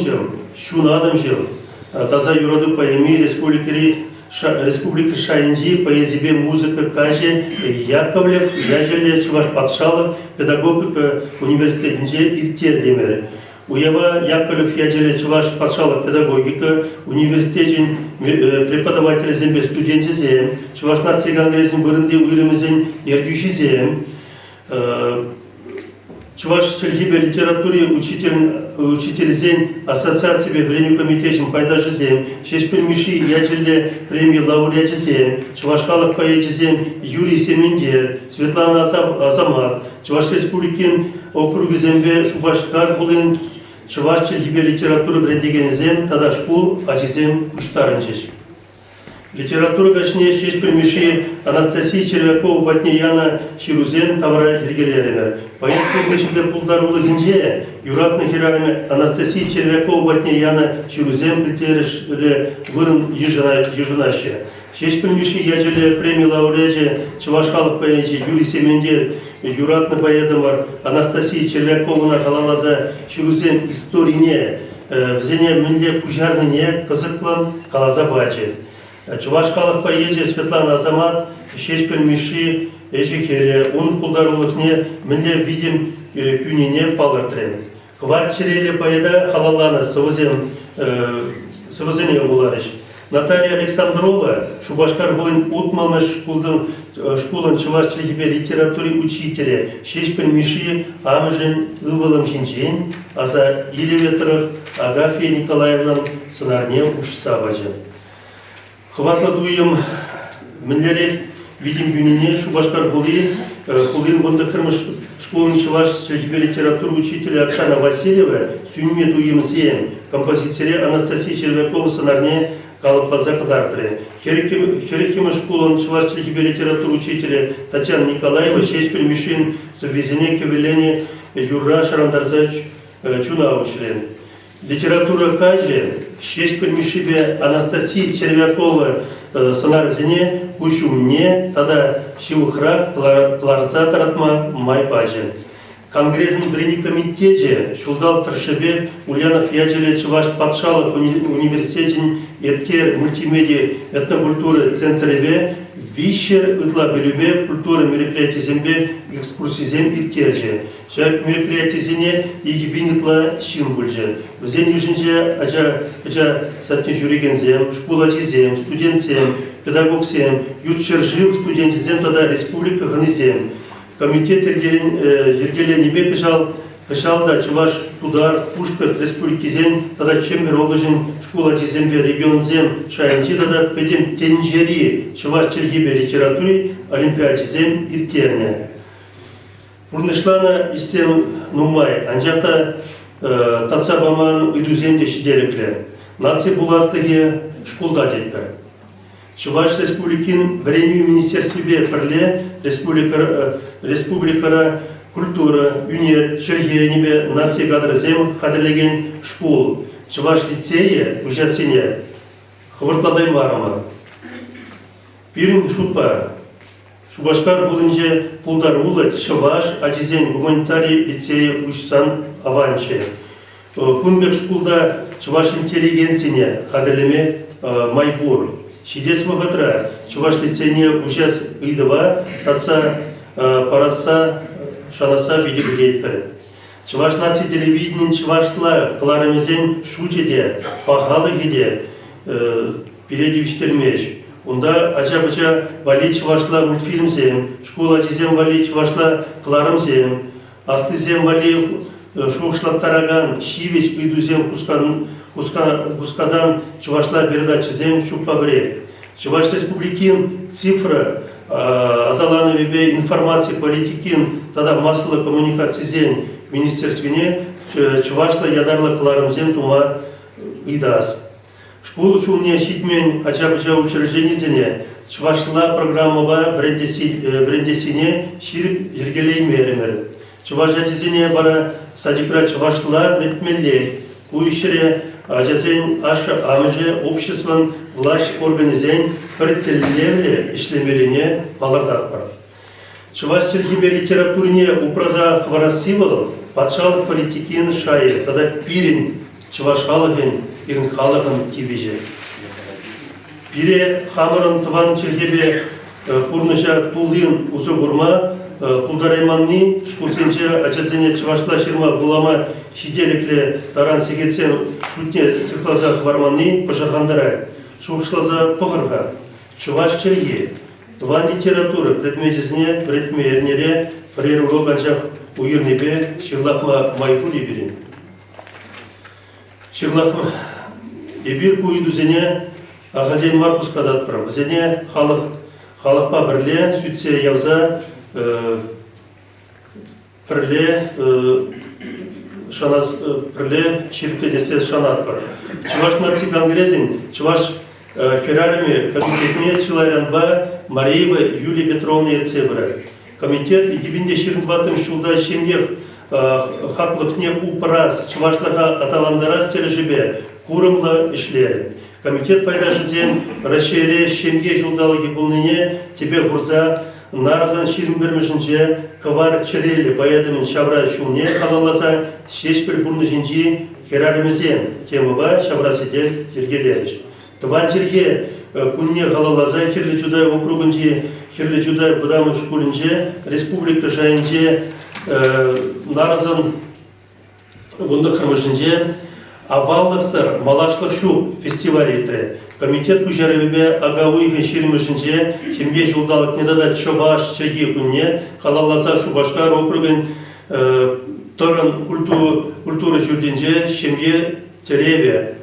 S1: жил. Таза юроду поэми республика Шайынжи поэзибе музыка каже Яковлев яжеле Чуваш Патшалов педагогика университетинже иртер демер. Уява Яковлев яжеле Чуваш Патшалов педагогика университетин преподаватель зембе студентизем Чуваш нации конгрессин бырынды уйрымызен ердюшизем. Чуваш Чельгибе литературе учитель ассоциации Вреню комитетом пайдажизем, Шешпельмиши ячеле премии лауреатизем, Чувашхалов поэтизем Юрий Семендер, Светлана Азамат, Чуваш Республикин округизембе Шубашкар Хулин, Чуваш Чельгибе литературы врендегенизем, тада школ ачизем уштарынчеш. Литература гашне Шешпельмиши Анастасия Червякова Батнияна Ширузен Тавра Ергелеремер. Поэтому вышли пулдарулы гинже, юратны хиранами Анастасия Червякова Батнияна Ширузен притерешли вырын еженаще. Шешпельмиши яжеле премии лауреате Чувашхалов поэти Юрий Семендер, юратны поэдамар Анастасия Червяковна халалаза Ширузен историне, взене миле кужарныне кызыклам калаза бачи. Чувашкалов поэзия Светлана Азамат, Шешпельмиши, Эжихеле, он пулдарулыхне, мне видим кюнине палыртрен. Квартиреле поэда халалана сывызене уларыш. Наталья Александрова, Шубашкар Гулын утмалмаш школын Чуваш Чельгибе литературе учителя, Шешпельмиши, амжен ывылым шинчен, а за Елеветров Агафья Николаевна сынарне ушса бажен. Хватладуем мінлерек видим гүніне Шубашкар Хулин ғынды кірміш школын Чуваш Чельгибе литературы учителя Оксана Васильева сүйінме дуем зем композицире Анастасия Червякова сынарне калыплаза кыдартыры. Херекима школын Чуваш Чельгибе литературы учителя Татьяна Николаева Шешпельмишин завезене кевелене Юра Шарандарза Чунаучлен. Литература каже Шешпельмишибе Анастасия Червякова сонарзине кучумне тада шивухрак тларза таратма майфаже. Конгрессин Вреню комитете шулдал Таршебе Ульянов яджеле Чуваш Патшалов университетин эрке мультимедиа этнокультуры центребе вищер ытла белюбе культура мероприятий зембе экскурсизем иртерже. Шак мероприятий зене игибинитла символьже. В зен южинже ажа сатни жюригензем, школатизем, студентзем, педагогзем, ютчержив студентизем тада республика гынызем. Комитет ергеленебе пешал да Чуваш тудар пушпер республикизен тада чембер облажен школатизембе регионзем шайынчи тада педем тенжери Чуваш Чельгибе литературе олимпиадизем иртерне. Пурнышлана истем нумай, анжақта татса баман үйдуземде шиделіклер. Наци буластыге школда детпер. Чуваш республикин Вреню министерстве перле республикара культура, юнер, чергенебе наци гадрызем хадерлеген школ. Чуваш лицее уже сене хвыртладай марама. Пирин шутпа. Шубашкар булынже пулдар улы Чуваш ажизен гуманитарий лицее учсан аванче. Кунбек школда Чуваш интеллигенцине хадерлеме майбур. Шидес махатра Чуваш лицейне ужас идова татса параса шанаса видик гейтпер. Чуваш наци телевидение Чувашла кларамезен шучеде пахалы гиде передивиштермеш. Унда ача-бача вали Чувашла мультфильмзем, школа ажизем вали Чувашла кларамзем, аслызем вали шухшлаттараган шивеч идузем Кускадан Чувашла передачизем шупабре. Чуваш республикин цифра аталановебе информации политикин тогда массовой коммуникации зен в министерстве чувашла ядарлы кыларымзем тума идас. Школ шумне щитмен ачабыча учреждениесіне чувашла программаға брендесіне ширип ергелеймеремер. Чуваш жатизіне бара садикра чувашла бретмелле. Куишере ажазен ашы амыже обществон власть организен піртеллемле ишлемеліне балардақ бар. Чуваш чергебе литературине упраза хварасивал патшалық политикин шайы, тогда пирин чуваш халығын, пирин халығын тивеже. Пире хамырын тыван чергебе пурныша тулын узы гурма, пулдарайманны шкулсенче ачасене чувашла ширма булама шиделекле таран сегетсен шутне сыхлаза хварманны пожархандара, шухшлаза похырха. Чуваш черге, тыван литература предметизне, предмернере, преруру ганчах уйырнебе, шырлахма майпули берин. Шырлахма ебир куйдузене ағаден маркус кадат прав. Зене халықпа бірле, сүтсе явза бірле, бірле ширкедесе шанат бар. Чуваш наци конгрезин, чуваш херарами комитетне чилайранба Мареева Юлия Петровна Ерцебра. Комитет 2022 жылда шемдех хаклықне упраз чувашлаға аталандарас тележебе курымлы ішлері. Комитет пайдашызен расшире шемге жылдалығы бұлныне тебе ғұрза наразан ширим бермешінше кавар черелі баядымын шабра шумне қалаласа шешпір бұрны жінжи херарымызен темыба шабрасыде ергелеріш. Тыван черге күнне қалалаза херлі чудай округынже херлі чудай бұдамы шкулінже республика жайынже наразан бұнды қырмышынже аваллықсыр малашлық шу фестиваль комитет күжәребе агауыйғы шермішінже шемге жылдалық недада чываш чаги күнне қалалаза шубашкар округын тұрын культура жүрденже шемге теребе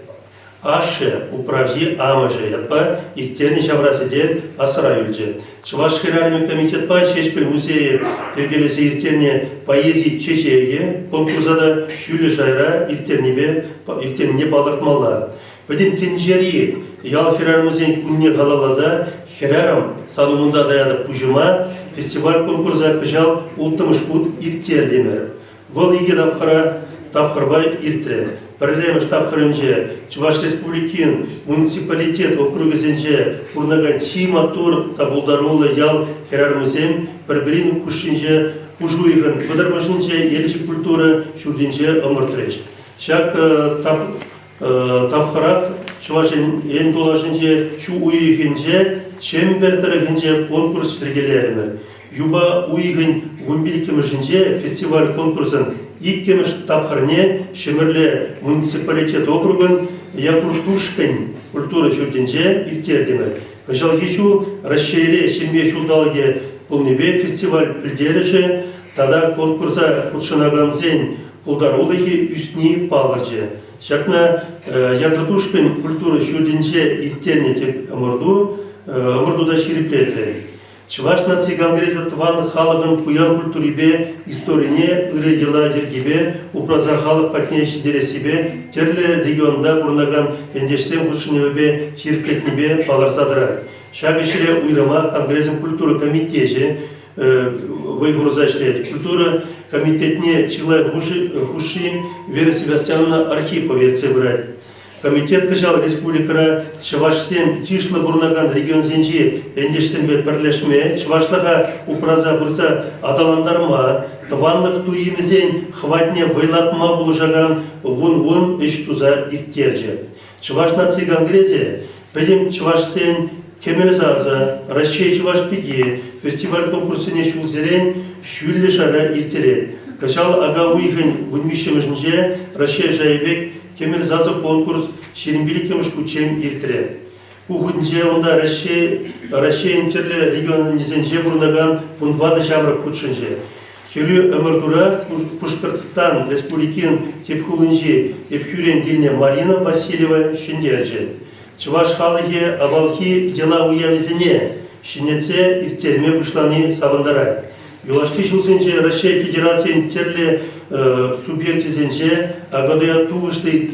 S1: ашы управзи амыжы ятпа иртерни шаврасыде асыра үлже. Чуваш херарами комитет па чешпір музейі ергелесе иртерне поэзии чечеге конкурсада шүлі жайра иртерне балыртмалла. Бәдім тенжери ял херар музейін күнне қалалаза херарам санумында даяды пұжыма фестиваль конкурса пыжал ұлттымыш бұд иртер демер. Бұл иге тапқырбай иртірі. Бірреміш тапқырынже Чуваш Республикин муниципалитет округізенже урнаган симатур табулдарулы ял херармызем бір-бірін күшінже ұжуйғын бұдырмышынже елчі культура шүрденже ымыртыреш. Шак тапқырақ Чуваш ен долашынже шу уйығынже чембертірігінже конкурс ергелерімір. Юба уйығын ғымбілікімішінже фестиваль конкурсын иккемеш тапқырне шемірле муниципалитет округын якуртушпен культура жүрденже иртердемір. Кыжалгишу расшире шембе шулдалыге пулнебе фестиваль пілдеріше, тада конкурса кутшынагамзен пулдарулығы үстіне палырже. Шакна якуртушпен культура жүрденже иртерне теп ымырдуда шириплетле. Чуваш наци конгресса тван халығын пуян культурибе, историне, ыры дела дергебе, упраза халық патне шидересебе, терлі регионда бұрнаган ендешсен құшыневебе, ширкетнебе паларсадыра. Шабешіре уйрама конгрессен культура комитете, вайгурза шлет. Культура комитетне чилай хуши Вера Себастьяновна Архипова верцебрать. Комитет кышал республикара Чувашсен тишлы бурнаган регион зенжи эндешсенбе бірлешме, Чувашлыға упраза бұрса аталандарма, тыванлық туйымызен хватне вайлатма бұлыжаган вун-вун эш туза ирттерже. Чуваш наци конгрезе, білім Чувашсен кемелзаза, Россия Чуваш пиге, фестиваль конкурсыне шулзерен шүллі шара иртерет. Кышал ага уйғын вунмишемішінже Россия жайбек Кемелзазы конкурс шерімбелікеміш күчен иртіре. Кухуднже онда Россия интерлі регионын незенже бұрнаган фундвады жабры күтшінже. Херю өмірдура Пушкыртстан республикин тепхулынже епхюрен дилне Марина Васильева шендерже. Чуваш халығы авалхи дела уявизіне шинеце иртерме бұшланы савындара. Юлашки шулсенче Россия Федерациян терле субъектизенче агадая тугышты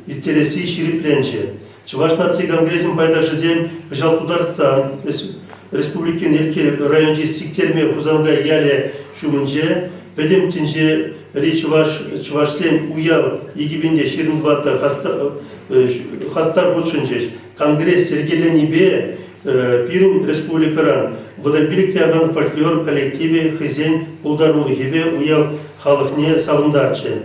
S1: интереси ширипленче. Чуваш нации конгрессин пайдашызем Жалпударстан республикин элке районче сиктерме хузанга яле шумынче бедем тинче ри чувашсен уяв егибинде 22-та хастар бутшынчеш конгресс сергелени бе пирин республикаран Водорбилик яган фольклор коллективе хызен улдарулы хебе уяв халыхне савындарчы.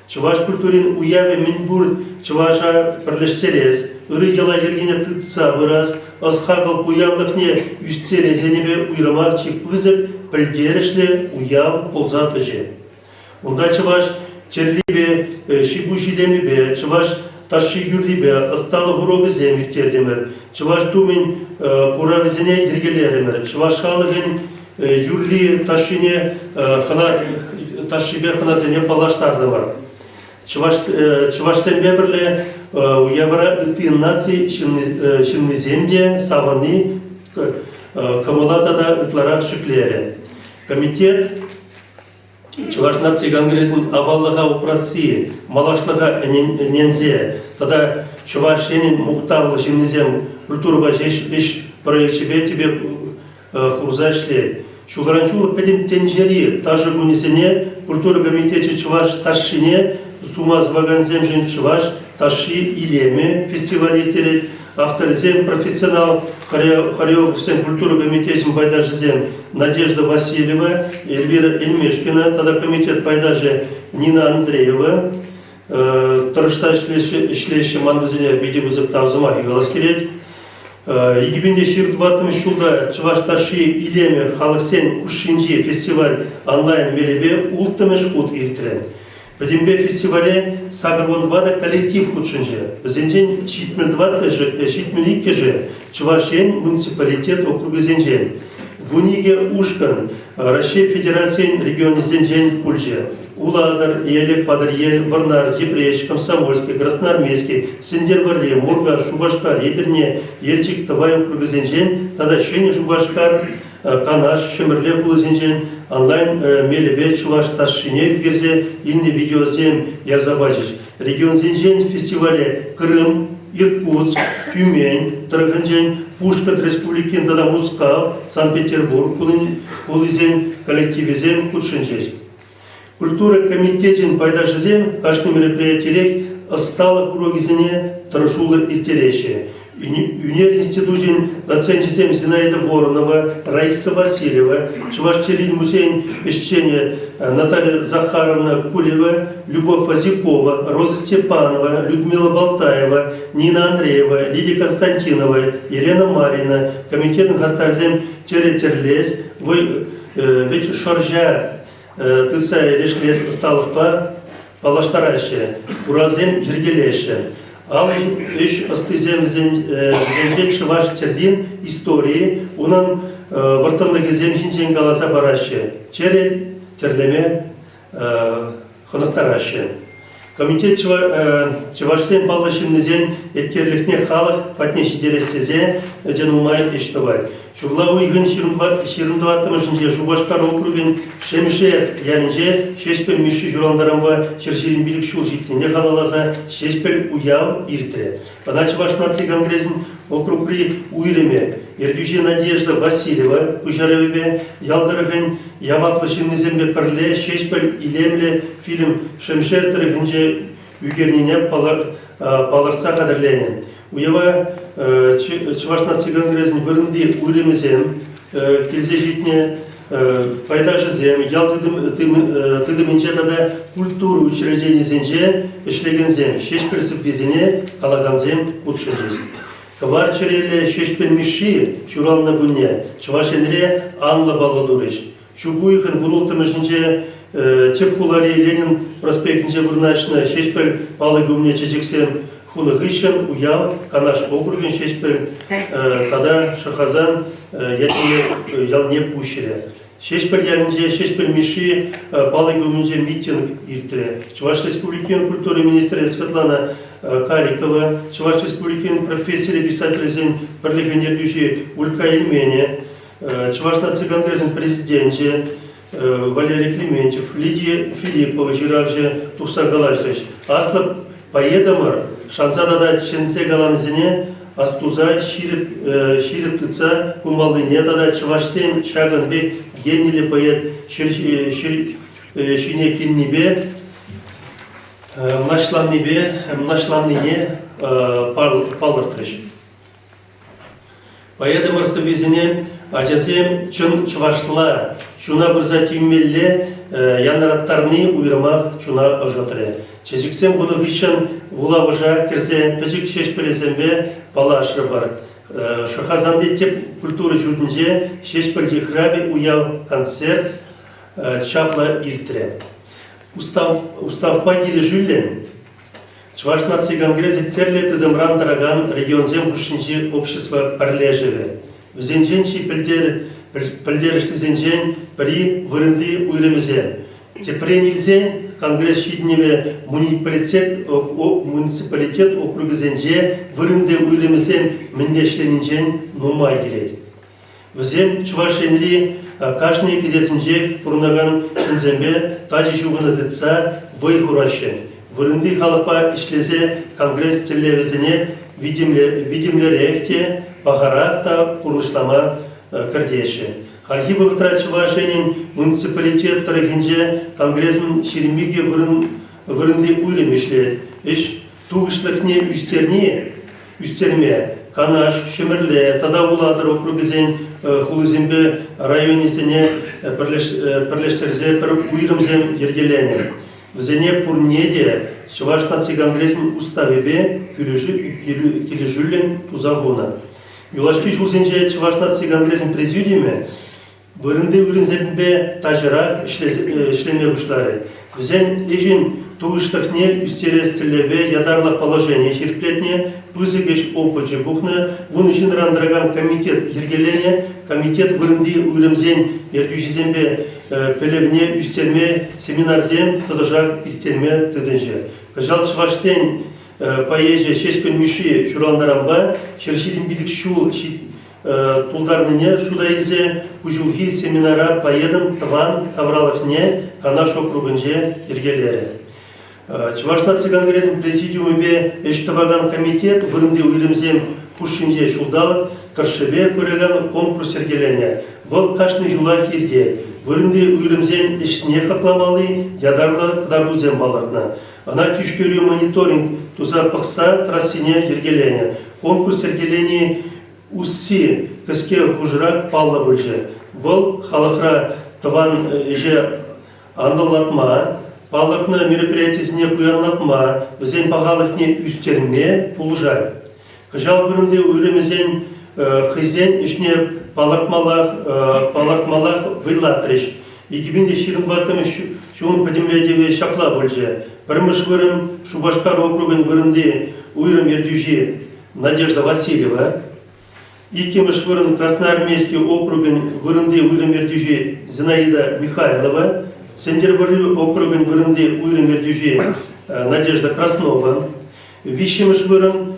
S1: Чуваш культурин уяве минбур чуваша перлештерез, ыры ела ергене тытса выраз, асхагал уявлыхне юстерезенебе уйрама чипызык пілдерішле уяв ползатыжы. Унда чуваш терлибе шибу жилемебе, чуваш таши юрлибе, асталы гуровы земиктердемер, чуваш думин куравезене ергелеремер, чуваш халыгын юрли ташине ташибе ханазене палаштардымар. Чуваш сенбеберле уявра ытын наций шимнезенде саваны камалатада ытлара шиклере. Комитет Чуваш нации конгрессин аваллыга упраси, малашлыга нензе, тогда чуваш енин мухтавлы шимнезем культурба жеш проектчебе тебе хурзашле. Шуларанчулы педим тенжери, тажы гунисене, культура комитете чуваш ташине, сумаз ваганзем жен чуваш, таши илеме, фестивали терет, авторизем профессионал, хореографсем культура комитетем байдажезем Надежда Васильева, Эльвира Эльмешкина, тогда комитет байдаже Нина Андреева, Тарышса ишлеші манвызыне бедегузык тавзыма и галаскерет. Егибинде 22 жылда чуваш таши илеме халықсен ушинжи фестиваль онлайн мелебе ултымеш худ иртірен. Бедембе фестивале сагарвон 2 коллектив худшинже. Зенжен 72 же чувашен муниципалитет округа Зенжен. Вуниге ушкан Россия Федерациян регионе Зенжен пульже. Уладар, Елек, Падырьел, Варнар, Епрещ, Комсомольский, Красноармейский, Сендерварле, Мурга, Шубашкар, Едерне, Ерчик, Тавай округа Зенжен, тогда Шене Шубашкар, Канаш, Шемерле Кулызенжен, онлайн Мелебе, Чуваш, Ташине, Герзе, Ильни Видеозем, Ярзабачич. Регион Зенжен в фестивале Крым, Иркутск, Тюмень, Тарганжен, Пушкат, Республикин, тогда Мускав, Санкт-Петербург, Кулызен, коллективизем, Кутшинжесть. Культура комитетин пайдашызем каждый мероприятиях остала урогизене трошулы иртерещи. Юнер институтин доцентизем Зинаида Воронова, Раиса Васильева, Чувашчерин музей исчения Наталья Захаровна Кулева, Любовь Вазикова, Роза Степанова, Людмила Болтаева, Нина Андреева, Лидия Константинова, Елена Марина, комитет Гастарзем Терлес, ведь Шаржа тыца решлес сталыхпа палаштарайше, уразем жергелеше. Ал еш астызем зенжет шываш тердин истории, унан вартанлыгы земшинчен галаса бараще, черет терлеме хонақтараще. Комитет чывашсен паллашын незен еткерлікне халық патнеші дерестезе ден умай ештовай. Шугла уйгын 22-тымышынже Шубашкар округен Шемшер янынже шешпел миші журандарамға шершерін билік шул життінде қалаласа шешпел уяв иртре. Паначы ваш нации конгрессин округри уйлеме Ердюже Надежда Васильева Пужаровебе ялдарыгын яваплышын незембе пірле шешпел илемле фильм Шемшер тірігінже үгернене паларца қадырленен. Уява Чуваш нации конгрессин бірінде уйлемезем, келзе житне пайдашызем, ял тыдымынче тада культуру учрежденезенже ішлегензем, шешперсіп безене калаганзем кутшын жизнь. Кавар череле шешпел миши чурална гуне, чувашенре анла баладурыш. Чубуйхан бұлылтымышынче тепхулари Ленин проспектінче вырнашына шешпел палы гумне чечексем Хунагышен, уяв, канаш округен шешпел, тада шахазан ялне пущере. Шешпел ялінже, шешпел миши, палы гумнже митинг иртре. Чуваш республикин культуры министра Светлана Карикова, Чуваш республикин профессор писатель бірлігін ердуші Улька Ельмене, Чуваш нации конгрессин президенте, Валерий Климентьев, Лидия Филиппова, Жиравжи, Тухса Галашевич. Аслы поедамыр, шанса дада ченсе галанызыне, астуза ширіп тыца кумалдыне дада чывашсен шагынбек геннелі поет шине килнебе, мнашланныне палыртырыш. Поедамыр сыбезіне Ачасем чын чывашла, шуна бірза тиммелле янараттарны уйрымақ чуна ожотыры. Чезіксем бұны ғышын вула бұжа керсе пәчік шеш пелесембе бала ашыры бар. Шахазанды теп культуры жүдінже шеш бір екрабе уяв концерт чапла иртіре. Уставпа келі жүлден Чуваш нации конгрессе терле тыдымран тараган регионзем кушинчи общество парлежеве. Візенженші пілдерішті зенжен бірі вырынды уйрымызе. Тепре нельзен конгресс шидневе муниципалитет округы зенже вырынды уйрымызен міндешленінжен нумай келет. Візен чувашенри кашны кедесінже пұрнаган шынзембе тажи жуғыны дытса вай хурашен. Вырынды халықпа ішлезе конгресс телевизіне видимлер эхте Бахаракта пурнышлама кардеши. Хархи бахтра Чувашенин муниципалитет тарихинже конгрессмен шеремиге вырынды уйрымешлет. Иш туғышлықне үстерме Канаш, Шемерле, тада уладыр округызен хулызембе районесіне бірлештерзе бір уйрымзем ергелене. Візене пурнеде Чуваш нации конгрессын уставебе кележүлен тузағуна. Юлашки жулзенже Чуваш нации конгрессын президиуме вырынды урынзембе тажыра ішленме бұшлары. Візен ежін туғыштықне үстерестілебе ядарлық положение шерплетне пызыгеш опыджы бұқны вұн үшін рандыраған комитет ергелене, комитет вырынды урымзен ердюжізембе пелевне үстерме семинарзем тұдыжақ иртерме тыдынжы. Кажал Чувашсен поеже шеспен мүші шурандарамба, шершилин билік шул тулдарныне шуда езе күжулхи семинара поедын тыван тавралықне Канаш округынже ергелері. Чуваш нации конгрессын президиумыбе эштаваган комитет вырынды уйрымзем хушинже шулдалық тыршыбе көреген конкурс ергелене. Бұл қашны жула хирде. Вырынды уйрымзен ішіне қақламалы ядарлы қыдаргузем балыртна. Ана түшкөрі мониторинг туза пықса трассине ергелене. Конкурс ергелене усси кіске хужырақ палла бөлже. Бұл халықра тыван еже андалатма, палыртна мероприятизіне куянлатма, өзен бағалықне үстерме пулжай. Қыжал вырынды уйрымзен хызен ішіне палыртмалақ вайлатрыш. 2022 шуын подемлядеве шапла бөлже. Бірміш вырым Шубашкар округын вырынды уйрым ердюжи Надежда Васильева. Икеміш вырым Красноармейский округын вырынды уйрым ердюжи Зинаида Михайлова. Сендербары округын вырынды уйрым ердюжи Надежда Краснова. Вишеміш вырым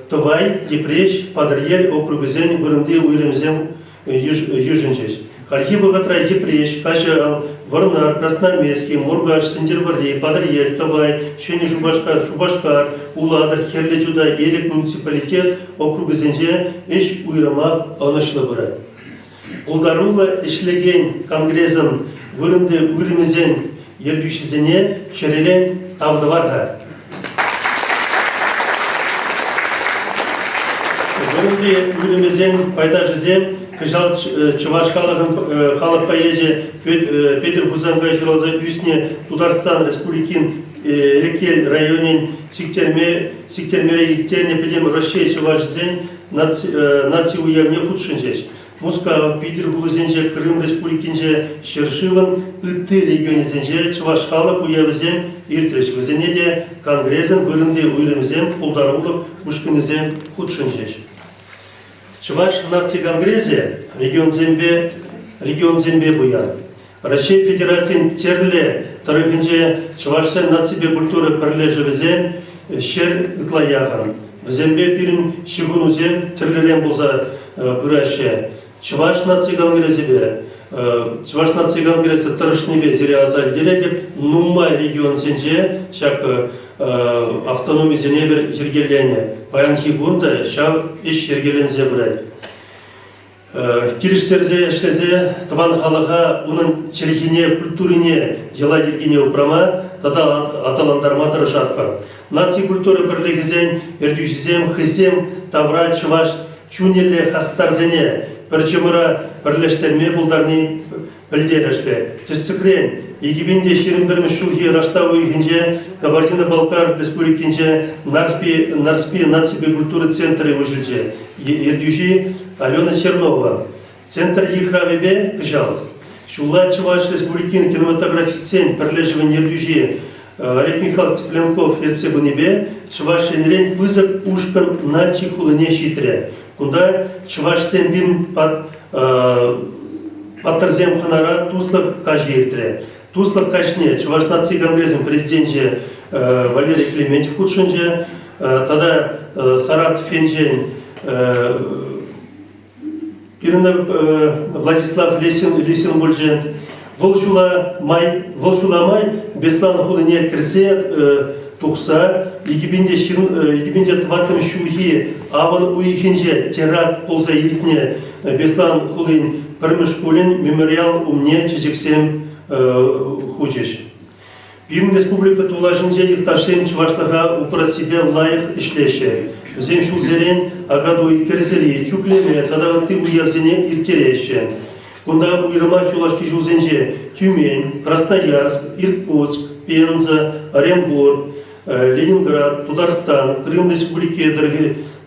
S1: Тывай, Епреш, Падырьель округызен вырынды уйрымзем южынчеш. Хархибы гатра Епреш, Каша Варнар, Красноармейский, Мургаш, Сендербары, Падырьель, Тывай, Шени Шубашкар, Уладыр, Херлечуда, Елек муниципалитет округызенже еш уйрымақ анышлы бұры. Улдарула ішлеген конгрессін вырынды уйрымызен ердюшізіне шерелен тавдыварға. Вырынды уйрымызен пайда жызем Кыжал Чуваш халық поеже Петр Хузангай жыралза үсіне Тударстан Республикин Рекел районин сиктермере иктерне педем Россия Чувашзен нации уявне худшынжеш. Москва, Питер Хулызенже, Крым Республикинже Шершиван, Итты регионезенже Чуваш халық уявзен иртреш. Візенеде конгрессен вырынды уйрымзен пулдарулық ушкынезен худшынжеш. Чуваш нации конгрессе регион зембе буян. Россия Федерациян терле тарыгынже Чувашсен нацибе культура перлежевезен шер ытлаяған. Зембе пирин шигунузем терлерен болса бұраше. Чуваш нации конгрессебе Чуваш нации конгресса Тарышнебе зере азаль дередеп, Нумай регион сенже, шак автономия зенебер жергелене. Паянхи гунда, шак иш жергелензе брать. Кириштерзе, эшлезе, таван халаха, унын черхине, культурине, ела ергине упрама, тада аталандарма тарышат бар. Нации культуры бірлігізен, ердюшізем, хызем, тавра, чуваш, чунеле, хастарзене, бірчіміра бірлештерме бұлдарны білдерішле. Тіссікрен, 2021 жылғы раштау үйгенже, Кабардино-Балкар республикинже, Нарспи нации культуры центры выжилже. Ердюші Алена Чернова. Центр Ехравебе кыжал. Шула Чуваш республикин кинематографицен бірлешівен ердюші Олег Михайлович Пленков ерцебінебе Чуваш енрен вызов ушпен нальчи хулыне шитре. Кунда Чуваш сенбин паттарзем ханара туслық кажи ертре. Туслық качне Чуваш нации конгрессен президентже Валерий Клементьев худшынже, тада Саратов фенжен Владислав Лесин больше Волчула май Беслан хулыне кірсе тухса 2020 шухи аван уйхинже теракт полза иртне Беслан хулын пірміш пулен мемориал умне чечексем хучеш. Бирин республика тулашынже ихташем Чувашлаға упырат себе лайық ішлеше. Зем шулзерен агаду икерзели чуклеме тадағыты уярзене иркереше. Кунда уйрыма чулашки жулзенже Тюмень, Красноярск, Иркутск, Пенза, Оренбург, Ленинград, Тударстан, Крым республики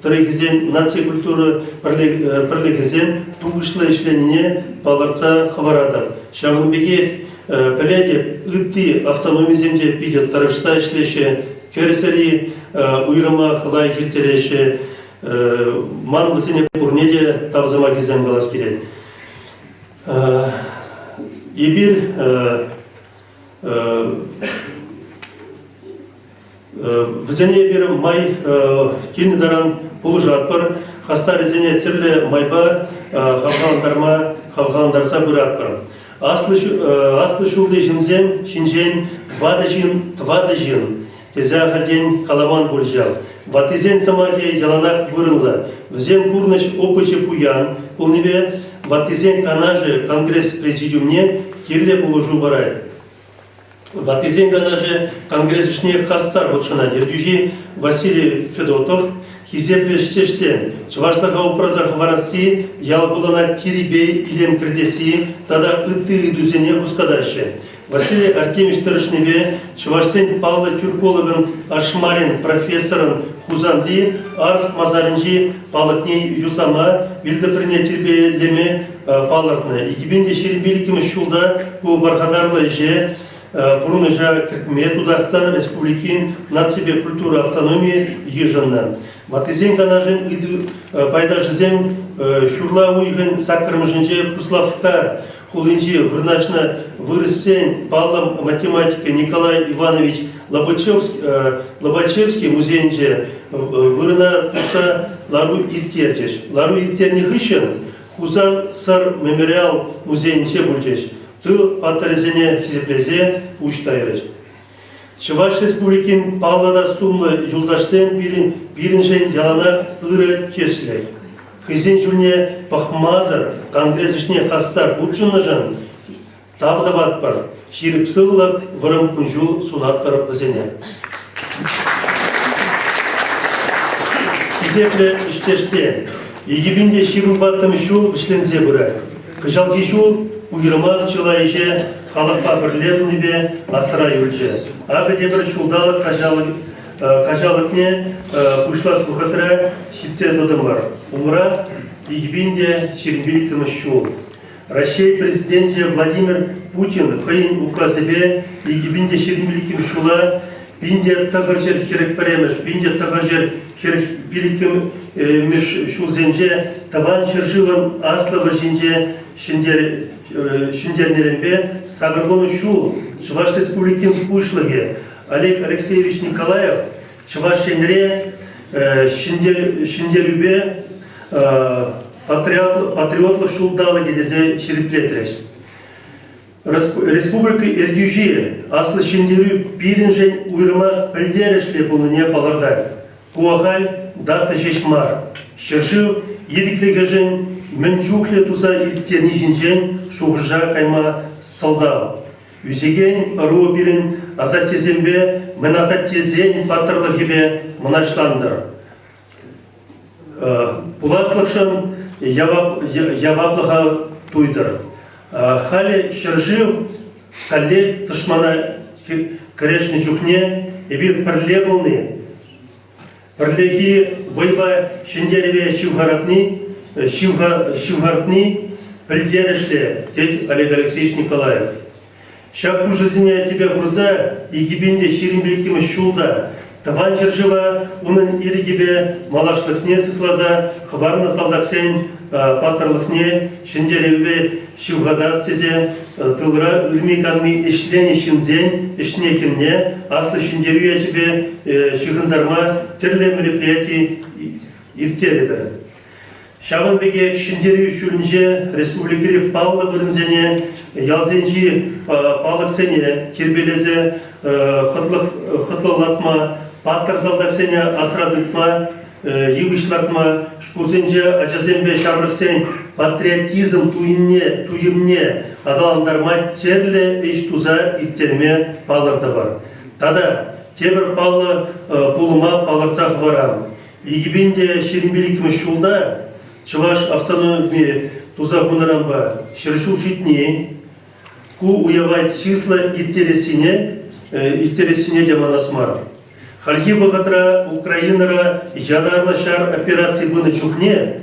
S1: дорогизен нация культуры пірлігізен туғышлы ішленіне паларца хаварада. Шағынбеге піледе үтті автономиземде бидет тарышса ішлеше, кересері уйрыма хылай хиртереше, маңғызене бұрнеде тавзыма кезен қалас кереді. Ебір візене бір май келіндаран бұлы жатпыр, хастар езене тірлі майба хавғандарса бұратпыр. Аслы шулды жінзем, шинжен, вады жин, твады жин, тезе ақаден каламан бұлжал. Ватызен самахе яланақ вырынлы, візем курныш опычы пуян, пулнебе Ватызен канаже конгресс президиумне кирле положу барай. Ватызен канаже конгресс ишне хастар отшана дердюжи Василий Федотов хизепле штешсен. Чувашлага упразах варасы ялгулана тирибей илем кирдеси тада ыты дүзене ускадаше. Василий Артемьевич Тарышневе Чувашсен Павла Тюркологын Ашмарин профессорын Хузанди Арск Мазаринжи Палыкней Юзама Вилдеприне Тирбелеме Палыртны. 2021 шулда bu бархадарlı же Пурныжа Киртме Тударстан Республикин нациbe культура автономии ежанна. Ватызен канажен иду пайдажызен шурла уйгын саккармыжынже Пуславка Хулинжи вырначно вырыссен Павлом математика Николай Иванович Лобачевский музейнже вырына туса лару иртертеш. Лару иртерни гышен Хузан сар мемориал музейнже бульчеш. Тыл паттарезене хизеплезе уштайреш. Чуваш республикин Павлада сумлы юлдашсен биринжен ялана ыры чеслей. Хызен жүлне пахмазар, конгресс ішне хастар бұлчынажан, тавдабат бар, ширіп сылылық вырым күнжул сунаттар бізене. Кизепле іштешсе, егебінде ширім баттым жул ішлензе бұрай. Кыжалги жул уйрымақ чыла еше халыққа бірлерінебе асыра юлчы. Ағы дебір шулдалық кажалыкне кушлас бухатра сице додым бар. Умра игбинде ширбиликым шул. Россия президенте Владимир Путин хейн указыбе игбинде ширбиликым шула бинде тагыржер херек паремеш, бинде тагыржер херек биликым меш шулзенже таван шыржыван аслы варжинже шиндернеренбе сагыргону шул. Чуваш республикин пушлыге Олег Алексеевич Николаев Чувашенре шинделюбе патриотлы шулдалы гедезе шериплетреш. Республика Ирдюжи аслы шендерю пиринжен уйрыма пілдерішле бұлыне палардай. Куахаль датта жешмар. Шыршыв ериклегежен мінчухле туза ирттені жинжен шуғыржа кайма салдау. Үзеген ұру бірін азат тезембе, мен азат тезен паттырлы хебе мұнашландыр. Пуласлықшын яваплыға туйдыр. Хали шыржыв калле тышмана кірешні жүхне ебір пірле болны. Пірлеги вайва шендереве шивгаратны пілдерішле, дед Олег Алексеевич Николаев. Шак ужызыне тебе груза и гибенде шерембелькімі шулда. Таван жыржыва унын ирігебе малашлықне сықлаза, хварны салдаксен паттырлықне шендереве шивгадас тезе, тылра үрмеканны ішлене шинзен, ішнехінне, аслы шендерюе тебе шығындарма тірле мероприятий иртелі бірі. Шағынбеге шендерю шүлінже республикері паллы бірінзене, ялзенжи палықсене, тербелезе, қытлылатма, паттыр залдаксене асырадытма, егішлартма, шкурсенже ажазембе шамрықсен патриотизм туйымне адаландарма терле еш туза иттерме палырда бар. Тада тебір палы пулыма палырцақ барам. Егібенде шерембелікімі шулда Чуваш автономия туза хунарамба шершул шитни ку уявать числа иттересине деманасмар. Хальги богатра Украинара ядарлы шар операции быны чухне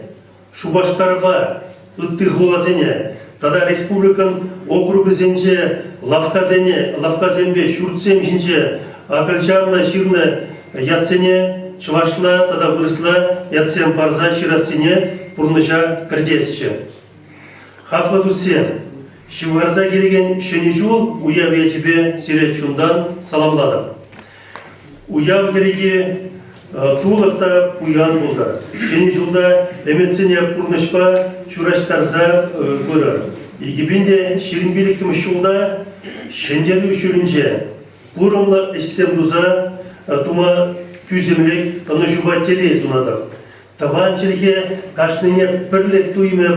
S1: шубаштарба ытты голазене. Тада республикан округы зенже лавказенбе шуртсем жинже акылчарна ширна яцене Чувашла тада выросла ятсем парза ширасыне пурныша кірдесші. Хақлы дұтсен, шивгарза келеген шенежул уяв ечібе сирет чундан саламладым. Уяв кереге тулықта уян болды. Шенежулда әметсене пурнышпа чураштарза көрір. Егебенде шерінбеліктім шулда шендері үшілінже пұрымлы ішсем дұза тума күземлік таны жұба теле зунадым. Таван челге кашныне пірлік туйме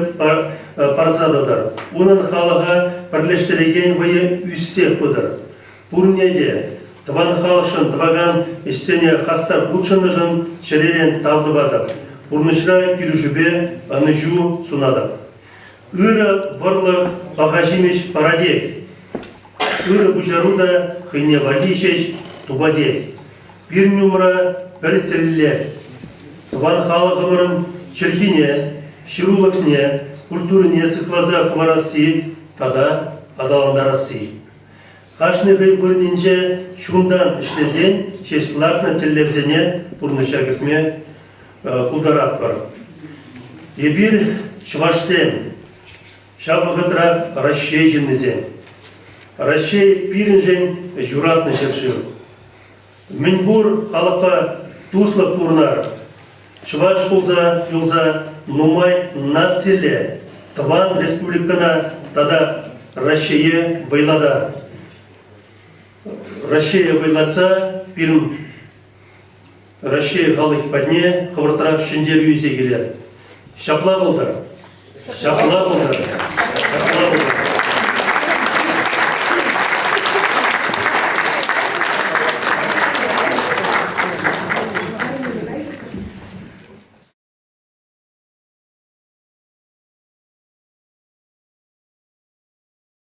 S1: парзадыдар. Унын халыға пірлештелеген вайы үссек бұдыр. Пурнеде таван халышын таваган ішсене хастар ғудшыныжын черерен тавдывадыр. Пурнышра күріжібе аныжу сунадыр. Үрі варлы бағажимеш парадек. Үрі бұжаруда хыне валишеш тубадек. Bir numara bir triller. Van halkımın çirkine, şirulukne, kulturine sıklaza kıvarası, tada adalandarası. Kaçne görününce şundan işlezen, şeşlarına televizene burnuşa gitme kuldarak var. Bir çuvaşsem, şabıgıtıra Raşşey jinnizen. Raşşey birinjen juratны şerşir. Мінбур халыққа туслық пұрнар. Чываш болза, юлза, нумай нацеле. Таван республикана тада Рашшейе вайлада. Рашшейе вайлатса, пирм Рашшейе халық падне, қывыртырақ шендер үйсе келер. Шапла болдар. Шапла болдар.